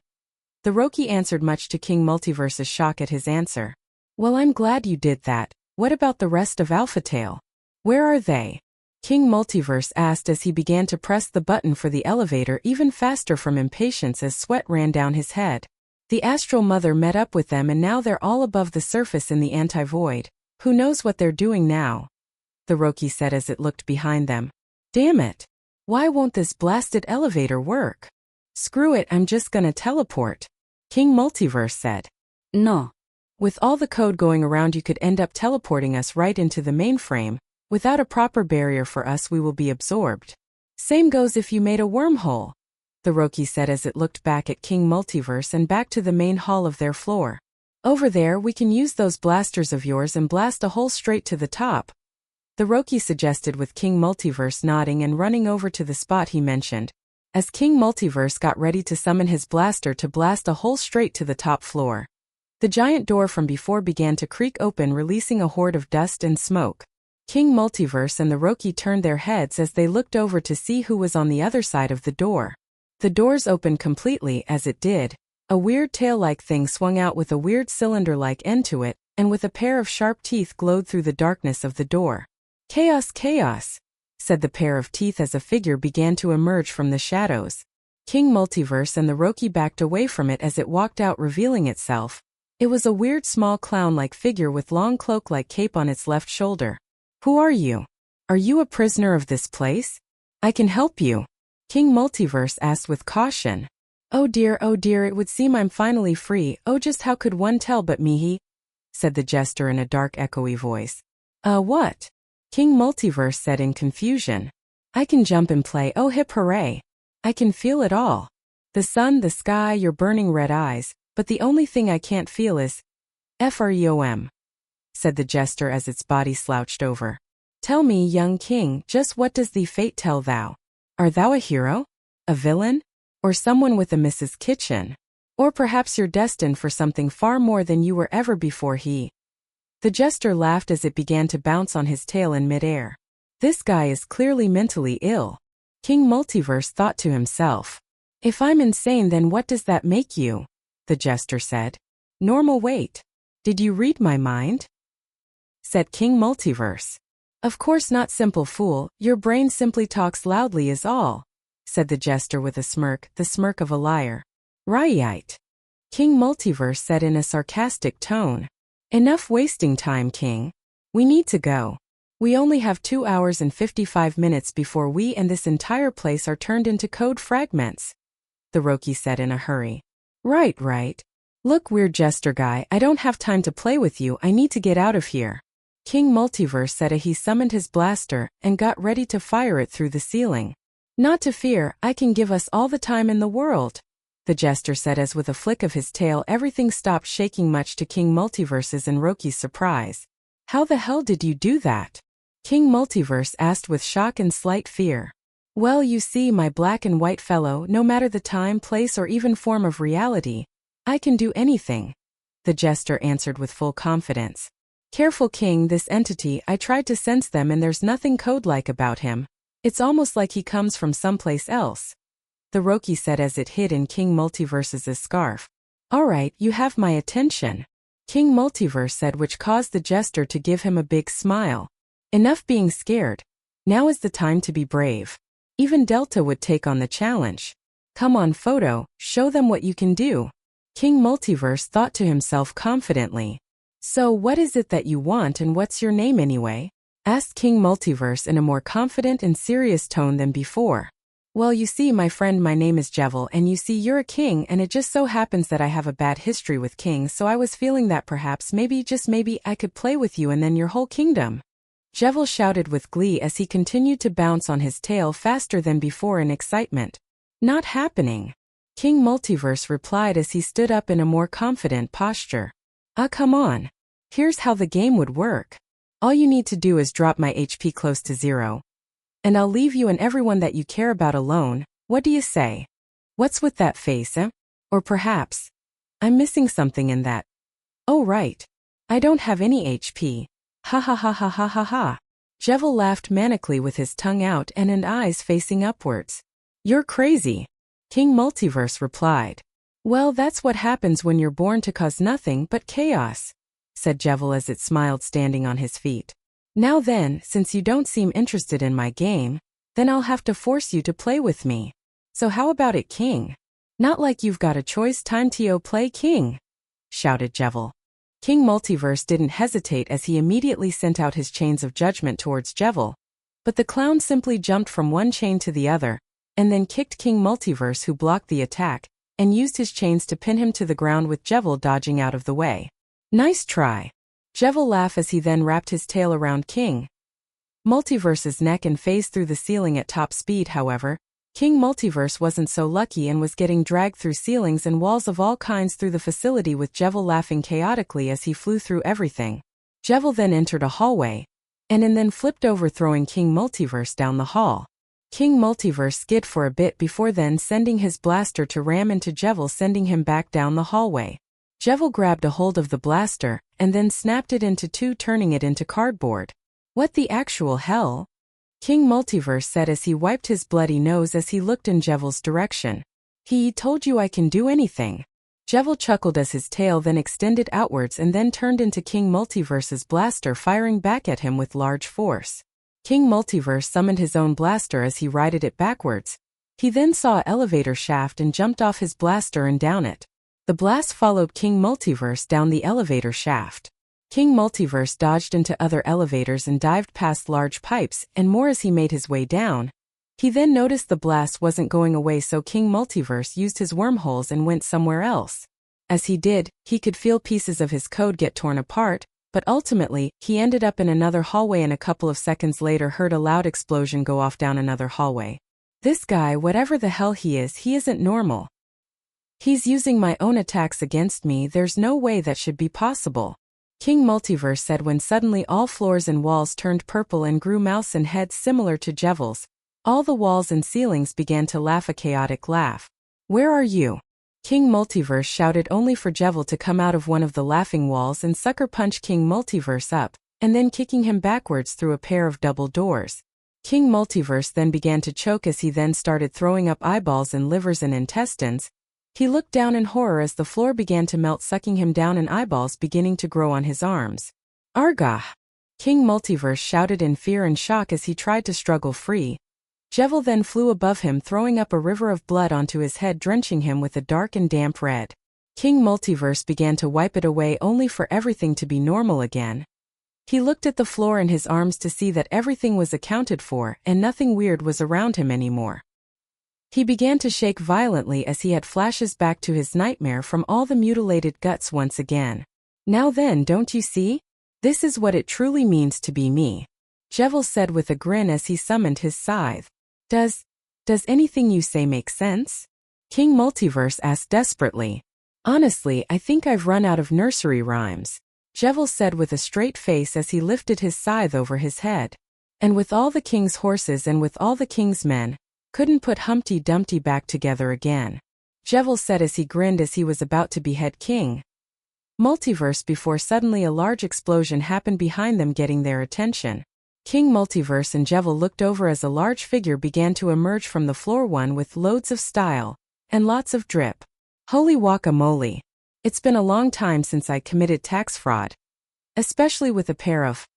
The Roki answered, much to King Multiverse's shock at his answer. Well, I'm glad you did that. What about the rest of Alphatale? Where are they? King Multiverse asked as he began to press the button for the elevator even faster from impatience as sweat ran down his head. The Astral Mother met up with them and now they're all above the surface in the anti-void. Who knows what they're doing now? The Roki said as it looked behind them. Damn it! Why won't this blasted elevator work? Screw it, I'm just gonna teleport. King Multiverse said. No. With all the code going around, you could end up teleporting us right into the mainframe. Without a proper barrier for us, we will be absorbed. Same goes if you made a wormhole, the Roki said as it looked back at King Multiverse and back to the main hall of their floor. Over there, we can use those blasters of yours and blast a hole straight to the top, the Roki suggested, with King Multiverse nodding and running over to the spot he mentioned. As King Multiverse got ready to summon his blaster to blast a hole straight to the top floor, the giant door from before began to creak open, releasing a horde of dust and smoke. King Multiverse and the Roki turned their heads as they looked over to see who was on the other side of the door. The doors opened completely. As it did, a weird tail-like thing swung out with a weird cylinder-like end to it, and with a pair of sharp teeth glowed through the darkness of the door. Chaos, chaos, said the pair of teeth as a figure began to emerge from the shadows. King Multiverse and the Roki backed away from it as it walked out, revealing itself. It was a weird small clown-like figure with long cloak-like cape on its left shoulder. Who are you? Are you a prisoner of this place? I can help you, King Multiverse asked with caution. Oh dear, it would seem I'm finally free. Oh, just how could one tell but me, said the jester in a dark echoey voice. What? King Multiverse said in confusion. I can jump and play, oh hip hooray. I can feel it all. The sun, the sky, your burning red eyes, but the only thing I can't feel is FREOM, said the jester as its body slouched over. Tell me, young king, just what does the fate tell thou? Are thou a hero? A villain? Or someone with a Mrs. Kitchen? Or perhaps you're destined for something far more than you were ever before, The jester laughed as it began to bounce on his tail in midair. This guy is clearly mentally ill. King Multiverse thought to himself. If I'm insane, then what does that make you? The jester said. Normal weight. Did you read my mind? Said King Multiverse. Of course not, simple fool, your brain simply talks loudly is all, said the jester with a smirk, the smirk of a liar. Right. King Multiverse said in a sarcastic tone. Enough wasting time, King. We need to go. We only have 2 hours and 55 minutes before we and this entire place are turned into code fragments, the Roki said in a hurry. Right. Look, weird jester guy, I don't have time to play with you, I need to get out of here. King Multiverse said as he summoned his blaster and got ready to fire it through the ceiling. Not to fear, I can give us all the time in the world, the jester said as with a flick of his tail everything stopped shaking, much to King Multiverse's and Roki's surprise. How the hell did you do that? King Multiverse asked with shock and slight fear. Well, you see, my black and white fellow, no matter the time, place, or even form of reality, I can do anything, the jester answered with full confidence. Careful, King, this entity, I tried to sense them and there's nothing code-like about him. It's almost like he comes from someplace else, the Roki said as it hid in King Multiverse's scarf. Alright, you have my attention, King Multiverse said, which caused the jester to give him a big smile. Enough being scared. Now is the time to be brave. Even Delta would take on the challenge. Come on, Photo, show them what you can do. King Multiverse thought to himself confidently. So what is it that you want and what's your name anyway? Asked King Multiverse in a more confident and serious tone than before. Well, you see, my friend, my name is Jevil, and you see, you're a king, and it just so happens that I have a bad history with kings, so I was feeling that perhaps, maybe, just maybe, I could play with you and then your whole kingdom. Jevil shouted with glee as he continued to bounce on his tail faster than before in excitement. Not happening. King Multiverse replied as he stood up in a more confident posture. Come on. Here's how the game would work. All you need to do is drop my HP close to 0. And I'll leave you and everyone that you care about alone. What do you say? What's with that face, eh? Or perhaps I'm missing something in that. Oh right. I don't have any HP. Ha ha ha ha ha ha ha. Jevil laughed manically with his tongue out and eyes facing upwards. You're crazy. King Multiverse replied. Well, that's what happens when you're born to cause nothing but chaos, said Jevil as it smiled, standing on his feet. Now then, since you don't seem interested in my game, then I'll have to force you to play with me. So how about it, King? Not like you've got a choice. Time to play, King, shouted Jevil. King Multiverse didn't hesitate as he immediately sent out his chains of judgment towards Jevil. But the clown simply jumped from one chain to the other, and then kicked King Multiverse, who blocked the attack, and used his chains to pin him to the ground with Jevil dodging out of the way. Nice try. Jevil laughed as he then wrapped his tail around King Multiverse's neck and phased through the ceiling at top speed. However, King Multiverse wasn't so lucky and was getting dragged through ceilings and walls of all kinds through the facility, with Jevil laughing chaotically as he flew through everything. Jevil then entered a hallway, and then flipped over, throwing King Multiverse down the hall. King Multiverse skid for a bit before then sending his blaster to ram into Jevil, sending him back down the hallway. Jevil grabbed a hold of the blaster, and then snapped it into two, turning it into cardboard. What the actual hell? King Multiverse said as he wiped his bloody nose as he looked in Jevil's direction. He told you I can do anything. Jevil chuckled as his tail then extended outwards and then turned into King Multiverse's blaster, firing back at him with large force. King Multiverse summoned his own blaster as he righted it backwards. He then saw an elevator shaft and jumped off his blaster and down it. The blast followed King Multiverse down the elevator shaft. King Multiverse dodged into other elevators and dived past large pipes and more as he made his way down. He then noticed the blast wasn't going away, so King Multiverse used his wormholes and went somewhere else. As he did, he could feel pieces of his code get torn apart, but ultimately, he ended up in another hallway and a couple of seconds later heard a loud explosion go off down another hallway. This guy, whatever the hell he isn't normal. He's using my own attacks against me. There's no way that should be possible, King Multiverse said when suddenly all floors and walls turned purple and grew mouths and heads similar to Jevil's. All the walls and ceilings began to laugh a chaotic laugh. Where are you? King Multiverse shouted, only for Jevil to come out of one of the laughing walls and sucker punch King Multiverse up, and then kicking him backwards through a pair of double doors. King Multiverse then began to choke as he then started throwing up eyeballs and livers and intestines. He looked down in horror as the floor began to melt, sucking him down, and eyeballs beginning to grow on his arms. Argah! King Multiverse shouted in fear and shock as he tried to struggle free. Jevil then flew above him, throwing up a river of blood onto his head, drenching him with a dark and damp red. King Multiverse began to wipe it away, only for everything to be normal again. He looked at the floor and his arms to see that everything was accounted for and nothing weird was around him anymore. He began to shake violently as he had flashes back to his nightmare from all the mutilated guts once again. Now then, don't you see? This is what it truly means to be me, Jevil said with a grin as he summoned his scythe. Does anything you say make sense? King Multiverse asked desperately. Honestly, I think I've run out of nursery rhymes, Jevil said with a straight face as he lifted his scythe over his head. And with all the king's horses and with all the king's men, couldn't put Humpty Dumpty back together again, Jevil said as he grinned as he was about to behead King Multiverse before suddenly a large explosion happened behind them, getting their attention. King Multiverse and Jevil looked over as a large figure began to emerge from the floor, one with loads of style and lots of drip. Holy guacamole! It's been a long time since I committed tax fraud, especially with a pair of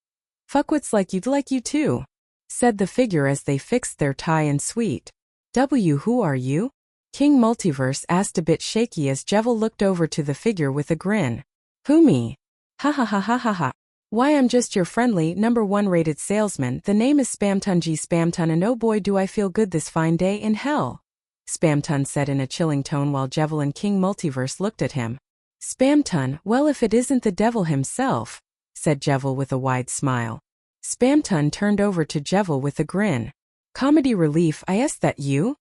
Fuckwits like you too, said the figure as they fixed their tie and suite. Who are you? King Multiverse asked a bit shaky as Jevil looked over to the figure with a grin. Who me? Ha ha ha ha ha ha. Why, I'm just your friendly #1 rated salesman. The name is Spamton G. Spamton, and oh boy do I feel good this fine day in hell, Spamton said in a chilling tone while Jevil and King Multiverse looked at him. Spamton, well, if it isn't the devil himself, said Jevil with a wide smile. Spamton turned over to Jevil with a grin. Comedy relief, is that you?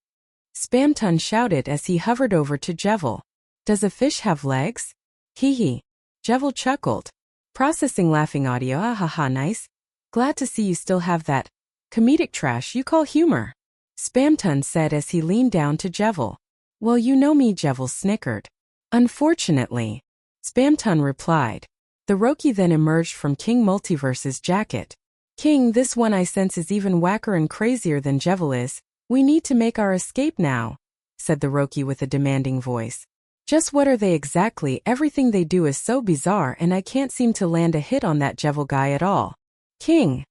Spamton shouted as he hovered over to Jevil. Does a fish have legs? Hee hee. Jevil chuckled. Processing laughing audio, ah ha ha, nice. Glad to see you still have that comedic trash you call humor, Spamton said as he leaned down to Jevil. Well, you know me, Jevil snickered. Unfortunately, Spamton replied. The Roki then emerged from King Multiverse's jacket. King, this one I sense is even whacker and crazier than Jevil is. We need to make our escape now, said the Roki with a demanding voice. Just what are they exactly? Everything they do is so bizarre and I can't seem to land a hit on that Jevil guy at all. King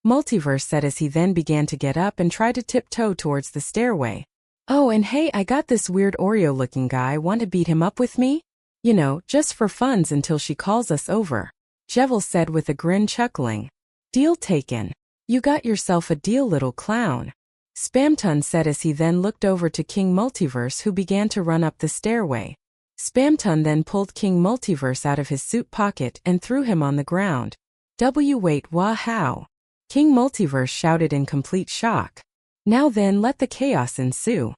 Multiverse said as he then began to get up and try to tiptoe towards the stairway. Oh, and hey, I got this weird Oreo-looking guy. Want to beat him up with me? You know, just for funs until she calls us over, Jevil said with a grin, chuckling. Deal taken. You got yourself a deal, little clown, Spamton said as he then looked over to King Multiverse, who began to run up the stairway. Spamton then pulled King Multiverse out of his suit pocket and threw him on the ground. Wait, how? King Multiverse shouted in complete shock. Now then, let the chaos ensue,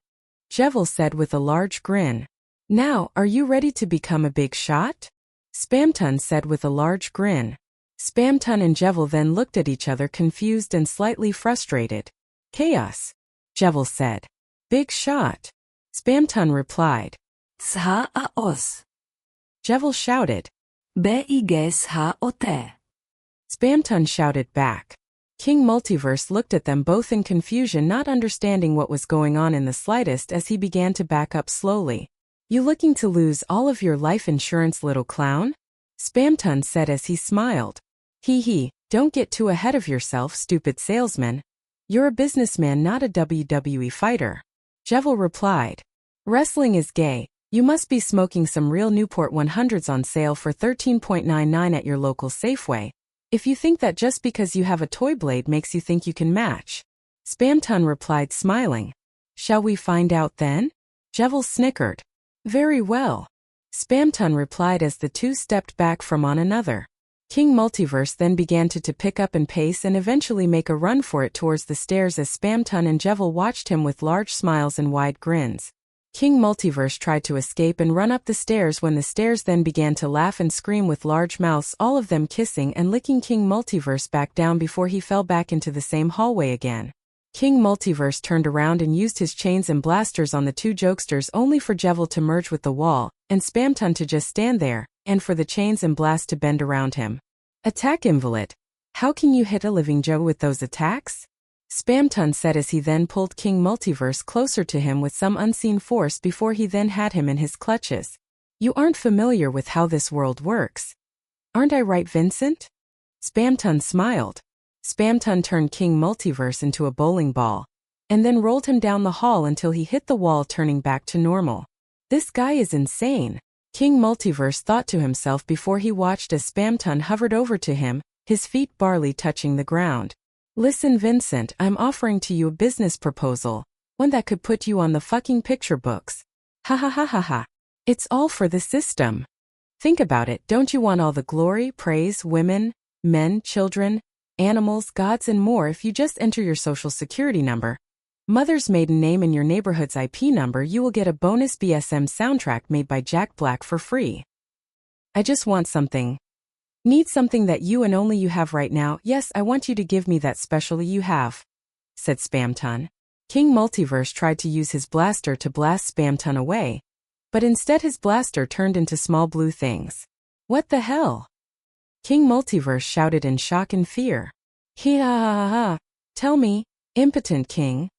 Jevil said with a large grin. Now, are you ready to become a big shot? Spamton said with a large grin. Spamton and Jevil then looked at each other, confused and slightly frustrated. Chaos, Jevil said. Big shot, Spamton replied. Chaos, Jevil shouted. Big Spamton shouted back. King Multiverse looked at them both in confusion, not understanding what was going on in the slightest, as he began to back up slowly. You looking to lose all of your life insurance, little clown? Spamton said as he smiled. Hee hee, don't get too ahead of yourself, stupid salesman. You're a businessman, not a WWE fighter, Jevil replied. Wrestling is gay. You must be smoking some real Newport 100s on sale for $13.99 at your local Safeway. If you think that just because you have a toy blade makes you think you can match, Spamton replied, smiling. Shall we find out then? Jevil snickered. Very well, Spamton replied as the two stepped back from one another. King Multiverse then began to pick up and pace and eventually make a run for it towards the stairs as Spamton and Jevil watched him with large smiles and wide grins. King Multiverse tried to escape and run up the stairs when the stairs then began to laugh and scream with large mouths, all of them kissing and licking King Multiverse back down before he fell back into the same hallway again. King Multiverse turned around and used his chains and blasters on the two jokesters, only for Jevil to merge with the wall, and Spamton to just stand there, and for the chains and blast to bend around him. Attack, invalid. How can you hit a living Joe with those attacks? Spamton said as he then pulled King Multiverse closer to him with some unseen force before he then had him in his clutches. You aren't familiar with how this world works. Aren't I right, Vincent? Spamton smiled. Spamton turned King Multiverse into a bowling ball, and then rolled him down the hall until he hit the wall, turning back to normal. This guy is insane, King Multiverse thought to himself before he watched as Spamton hovered over to him, his feet barely touching the ground. Listen, Vincent, I'm offering to you a business proposal, one that could put you on the fucking picture books. Ha ha ha ha ha. It's all for the system. Think about it, don't you want all the glory, praise, women, men, children, animals, gods and more if you just enter your social security number, mother's maiden name and your neighborhood's IP number? You will get a bonus BSM soundtrack made by Jack Black for free. I just want something. Need something that you and only you have right now. Yes, I want you to give me that specially you have, said Spamton. King Multiverse tried to use his blaster to blast Spamton away, but instead his blaster turned into small blue things. What the hell? King Multiverse shouted in shock and fear. Ha ha ha. Tell me, impotent king,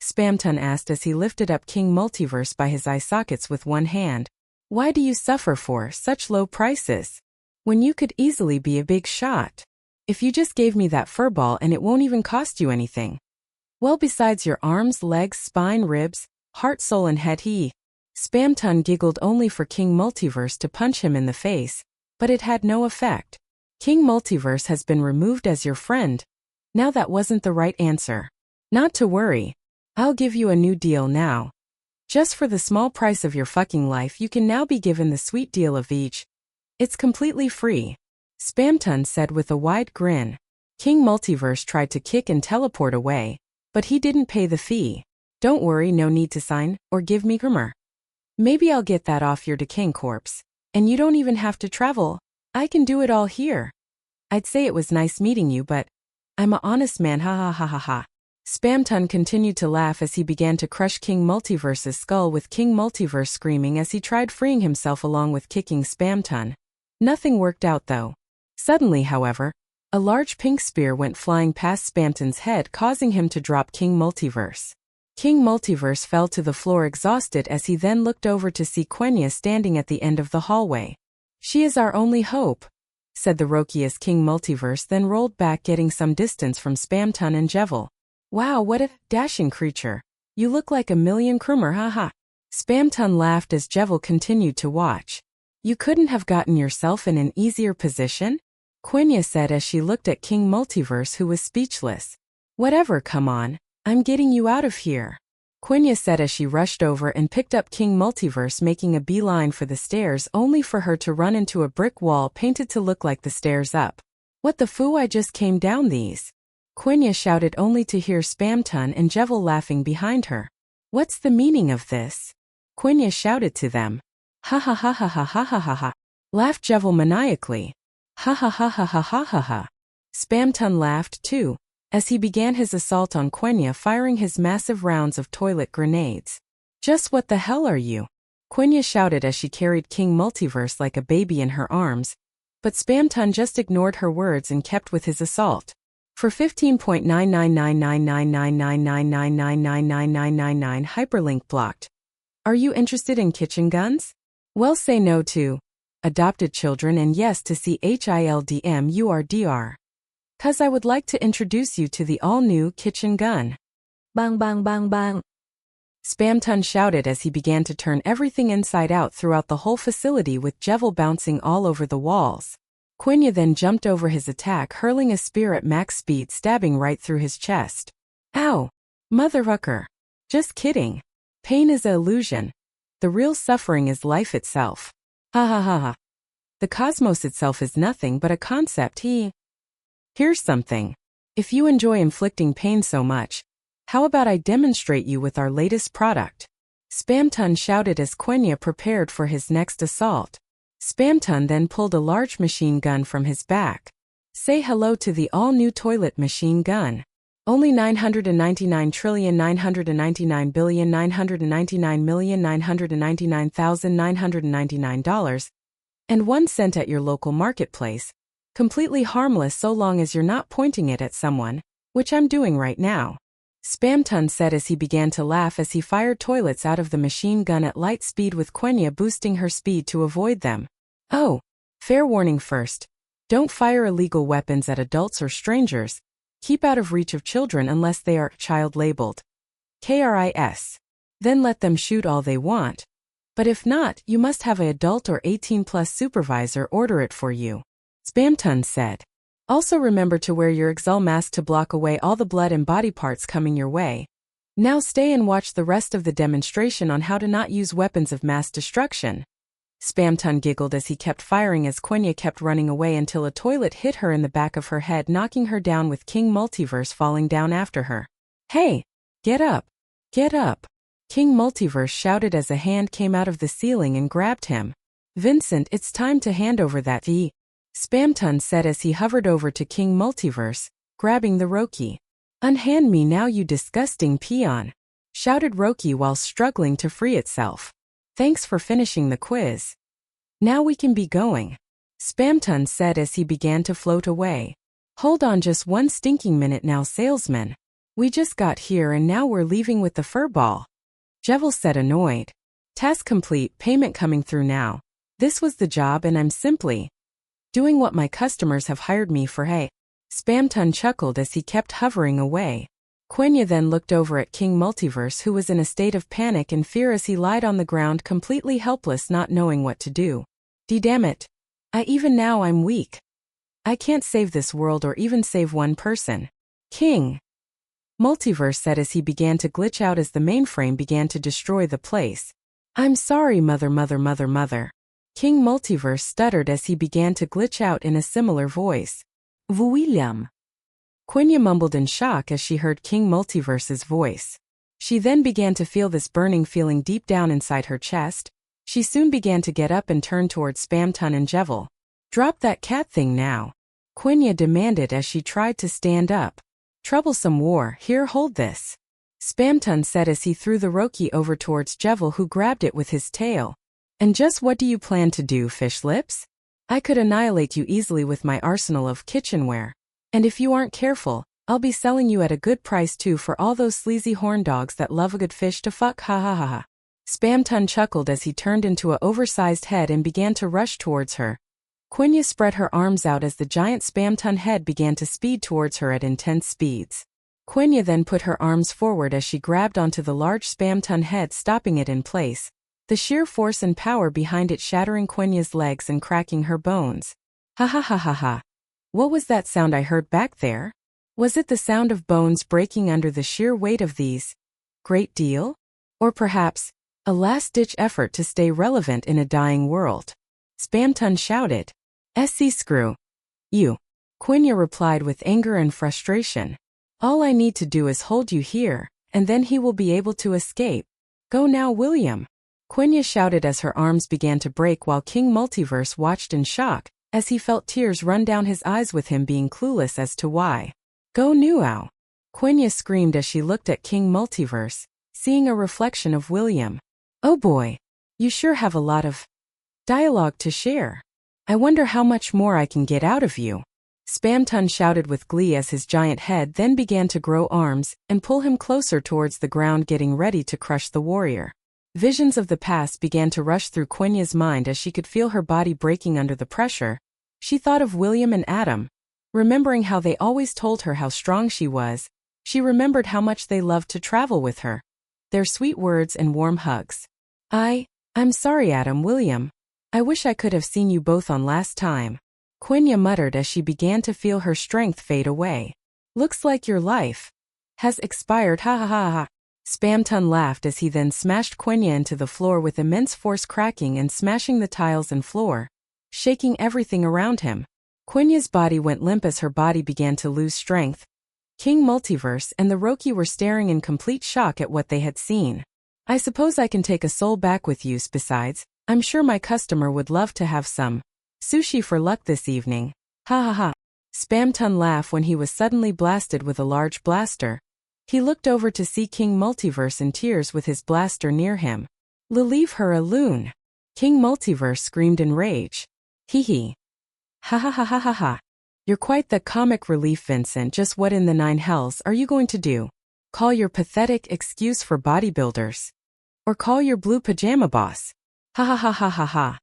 Spamton asked as he lifted up King Multiverse by his eye sockets with one hand. Why do you suffer for such low prices, when you could easily be a big shot? If you just gave me that fur ball and it won't even cost you anything. Well, besides your arms, legs, spine, ribs, heart, soul and head, Spamton giggled only for King Multiverse to punch him in the face, but it had no effect. King Multiverse has been removed as your friend. Now that wasn't the right answer. Not to worry. I'll give you a new deal now. Just for the small price of your fucking life, you can now be given the sweet deal of each. It's completely free. Spamton said with a wide grin. King Multiverse tried to kick and teleport away, but he didn't pay the fee. Don't worry, no need to sign, or give me grammar. Maybe I'll get that off your decaying corpse. And you don't even have to travel. I can do it all here. I'd say it was nice meeting you, but I'm a honest man, ha ha ha ha ha. Spamton continued to laugh as he began to crush King Multiverse's skull, with King Multiverse screaming as he tried freeing himself along with kicking Spamton. Nothing worked out though. Suddenly, however, a large pink spear went flying past Spamton's head, causing him to drop King Multiverse. King Multiverse fell to the floor exhausted as he then looked over to see Quenya standing at the end of the hallway. She is our only hope, said the Roki as King Multiverse then rolled back, getting some distance from Spamton and Jevil. Wow, what a dashing creature. You look like a million krummer, haha. Spamton laughed as Jevil continued to watch. You couldn't have gotten yourself in an easier position? Quenya said as she looked at King Multiverse, who was speechless. Whatever, come on. I'm getting you out of here. Quenya said as she rushed over and picked up King Multiverse, making a beeline for the stairs, only for her to run into a brick wall painted to look like the stairs up. What the foo, I just came down these. Quenya shouted, only to hear Spamton and Jevil laughing behind her. What's the meaning of this? Quenya shouted to them. Ha ha ha ha ha ha ha ha ha. Laughed Jevil maniacally. Ha ha ha ha ha ha ha ha. Spamton laughed too, as he began his assault on Quenya, firing his massive rounds of toilet grenades. Just what the hell are you? Quenya shouted as she carried King Multiverse like a baby in her arms, but Spamton just ignored her words and kept with his assault. For 15.999999999999999 hyperlink blocked. Are you interested in kitchen guns? Well, say no to adopted children and yes to CHILDMURDR. 'Cause I would like to introduce you to the all-new kitchen gun. Bang bang bang bang. Spamton shouted as he began to turn everything inside out throughout the whole facility, with Jevil bouncing all over the walls. Quenya then jumped over his attack, hurling a spear at max speed, stabbing right through his chest. Ow! Motherfucker! Just kidding. Pain is an illusion. The real suffering is life itself. Ha ha ha ha. The cosmos itself is nothing but a concept. Here's something. If you enjoy inflicting pain so much, how about I demonstrate you with our latest product? Spamton shouted as Quenya prepared for his next assault. Spamton then pulled a large machine gun from his back. Say hello to the all-new toilet machine gun. Only $999,999,999,999,999.01 at your local marketplace. Completely harmless so long as you're not pointing it at someone, which I'm doing right now. Spamton said as he began to laugh as he fired toilets out of the machine gun at light speed, with Quenya boosting her speed to avoid them. Oh, fair warning first. Don't fire illegal weapons at adults or strangers. Keep out of reach of children unless they are child-labeled. KRIS. Then let them shoot all they want. But if not, you must have an adult or 18-plus supervisor order it for you. Spamton said. Also remember to wear your Exul mask to block away all the blood and body parts coming your way. Now stay and watch the rest of the demonstration on how to not use weapons of mass destruction. Spamton giggled as he kept firing as Quenya kept running away until a toilet hit her in the back of her head, knocking her down, with King Multiverse falling down after her. Hey! Get up! Get up! King Multiverse shouted as a hand came out of the ceiling and grabbed him. Vincent, it's time to hand over that V. Spamton said as he hovered over to King Multiverse, grabbing the Roki. Unhand me now, you disgusting peon! Shouted Roki while struggling to free itself. Thanks for finishing the quiz. Now we can be going. Spamton said as he began to float away. Hold on just one stinking minute now, salesman. We just got here and now we're leaving with the furball. Jevil said, annoyed. Task complete, payment coming through now. This was the job and I'm simply doing what my customers have hired me for. Hey, Spamton chuckled as he kept hovering away. Quenya then looked over at King Multiverse, who was in a state of panic and fear as he lied on the ground completely helpless, not knowing what to do. Damn it. Even now I'm weak. I can't save this world or even save one person. King Multiverse said as he began to glitch out as the mainframe began to destroy the place. I'm sorry, mother. King Multiverse stuttered as he began to glitch out in a similar voice. William. Quenya mumbled in shock as she heard King Multiverse's voice. She then began to feel this burning feeling deep down inside her chest. She soon began to get up and turn towards Spamton and Jevil. Drop that cat thing now, Quenya demanded as she tried to stand up. Troublesome war, here, hold this, Spamton said as he threw the Roki over towards Jevil, who grabbed it with his tail. And just what do you plan to do, fish lips? I could annihilate you easily with my arsenal of kitchenware. And if you aren't careful, I'll be selling you at a good price too for all those sleazy horn dogs that love a good fish to fuck, ha ha ha ha. Spamton chuckled as he turned into an oversized head and began to rush towards her. Quenya spread her arms out as the giant Spamton head began to speed towards her at intense speeds. Quenya then put her arms forward as she grabbed onto the large Spamton head, stopping it in place. The sheer force and power behind it shattering Quenya's legs and cracking her bones. Ha ha ha ha ha. What was that sound I heard back there? Was it the sound of bones breaking under the sheer weight of these? Great deal? Or perhaps, a last-ditch effort to stay relevant in a dying world? Spamton shouted. Screw you. Quenya replied with anger and frustration. All I need to do is hold you here, and then he will be able to escape. Go now, William. Quenya shouted as her arms began to break while King Multiverse watched in shock, as he felt tears run down his eyes with him being clueless as to why. Go now. Quenya screamed as she looked at King Multiverse, seeing a reflection of William. Oh boy. You sure have a lot of dialogue to share. I wonder how much more I can get out of you. Spamton shouted with glee as his giant head then began to grow arms and pull him closer towards the ground, getting ready to crush the warrior. Visions of the past began to rush through Quenya's mind as she could feel her body breaking under the pressure. She thought of William and Adam. Remembering how they always told her how strong she was, she remembered how much they loved to travel with her. Their sweet words and warm hugs. I'm sorry, Adam, William. I wish I could have seen you both on last time. Quenya muttered as she began to feel her strength fade away. Looks like your life has expired, ha ha ha ha. Spamton laughed as he then smashed Quenya into the floor with immense force, cracking and smashing the tiles and floor, shaking everything around him. Quenya's body went limp as her body began to lose strength. King Multiverse and the Roki were staring in complete shock at what they had seen. I suppose I can take a soul back with you. Besides, I'm sure my customer would love to have some sushi for luck this evening. Ha ha ha. Spamton laughed when he was suddenly blasted with a large blaster. He looked over to see King Multiverse in tears with his blaster near him. Leave her alone. King Multiverse screamed in rage. Hee hee. Ha ha ha ha ha ha. You're quite the comic relief, Vincent. Just what in the nine hells are you going to do? Call your pathetic excuse for bodybuilders? Or call your blue pajama boss? Ha ha ha ha ha ha.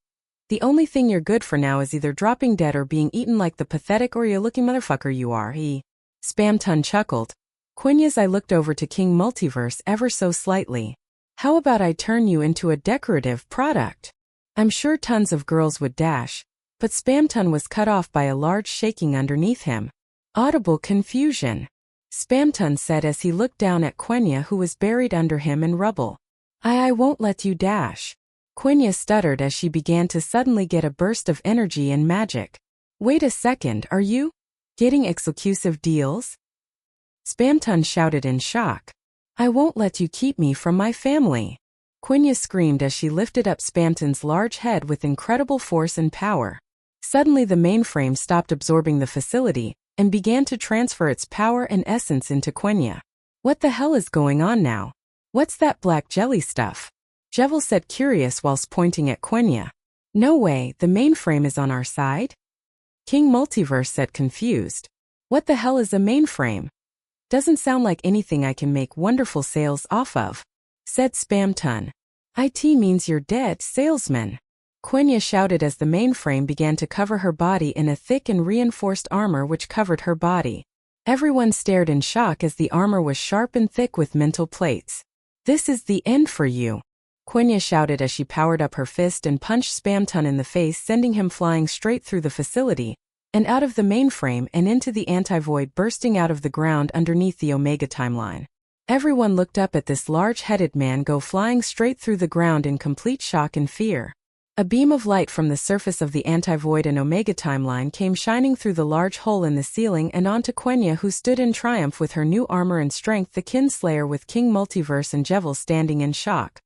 The only thing you're good for now is either dropping dead or being eaten like the pathetic or you-looking motherfucker you are. He. Spamton chuckled. Quenya's eye looked over to King Multiverse ever so slightly. How about I turn you into a decorative product? I'm sure tons of girls would dash. But Spamton was cut off by a large shaking underneath him. Audible confusion. Spamton said as he looked down at Quenya, who was buried under him in rubble. I won't let you dash. Quenya stuttered as she began to suddenly get a burst of energy and magic. Wait a second, are you getting exclusive deals? Spamton shouted in shock. I won't let you keep me from my family. Quenya screamed as she lifted up Spamton's large head with incredible force and power. Suddenly the mainframe stopped absorbing the facility and began to transfer its power and essence into Quenya. What the hell is going on now? What's that black jelly stuff? Jevil said, curious whilst pointing at Quenya. No way, the mainframe is on our side? King Multiverse said, confused. What the hell is a mainframe? Doesn't sound like anything I can make wonderful sales off of, said Spamton. IT means you're dead, salesman. Quenya shouted as the mainframe began to cover her body in a thick and reinforced armor which covered her body. Everyone stared in shock as the armor was sharp and thick with mental plates. "This is the end for you," Quenya shouted as she powered up her fist and punched Spamton in the face, sending him flying straight through the facility and out of the mainframe and into the anti-void, bursting out of the ground underneath the Omega timeline. Everyone looked up at this large-headed man go flying straight through the ground in complete shock and fear. A beam of light from the surface of the anti-void and Omega timeline came shining through the large hole in the ceiling and onto Quenya, who stood in triumph with her new armor and strength, the Kinslayer with King Multiverse and Jevil standing in shock.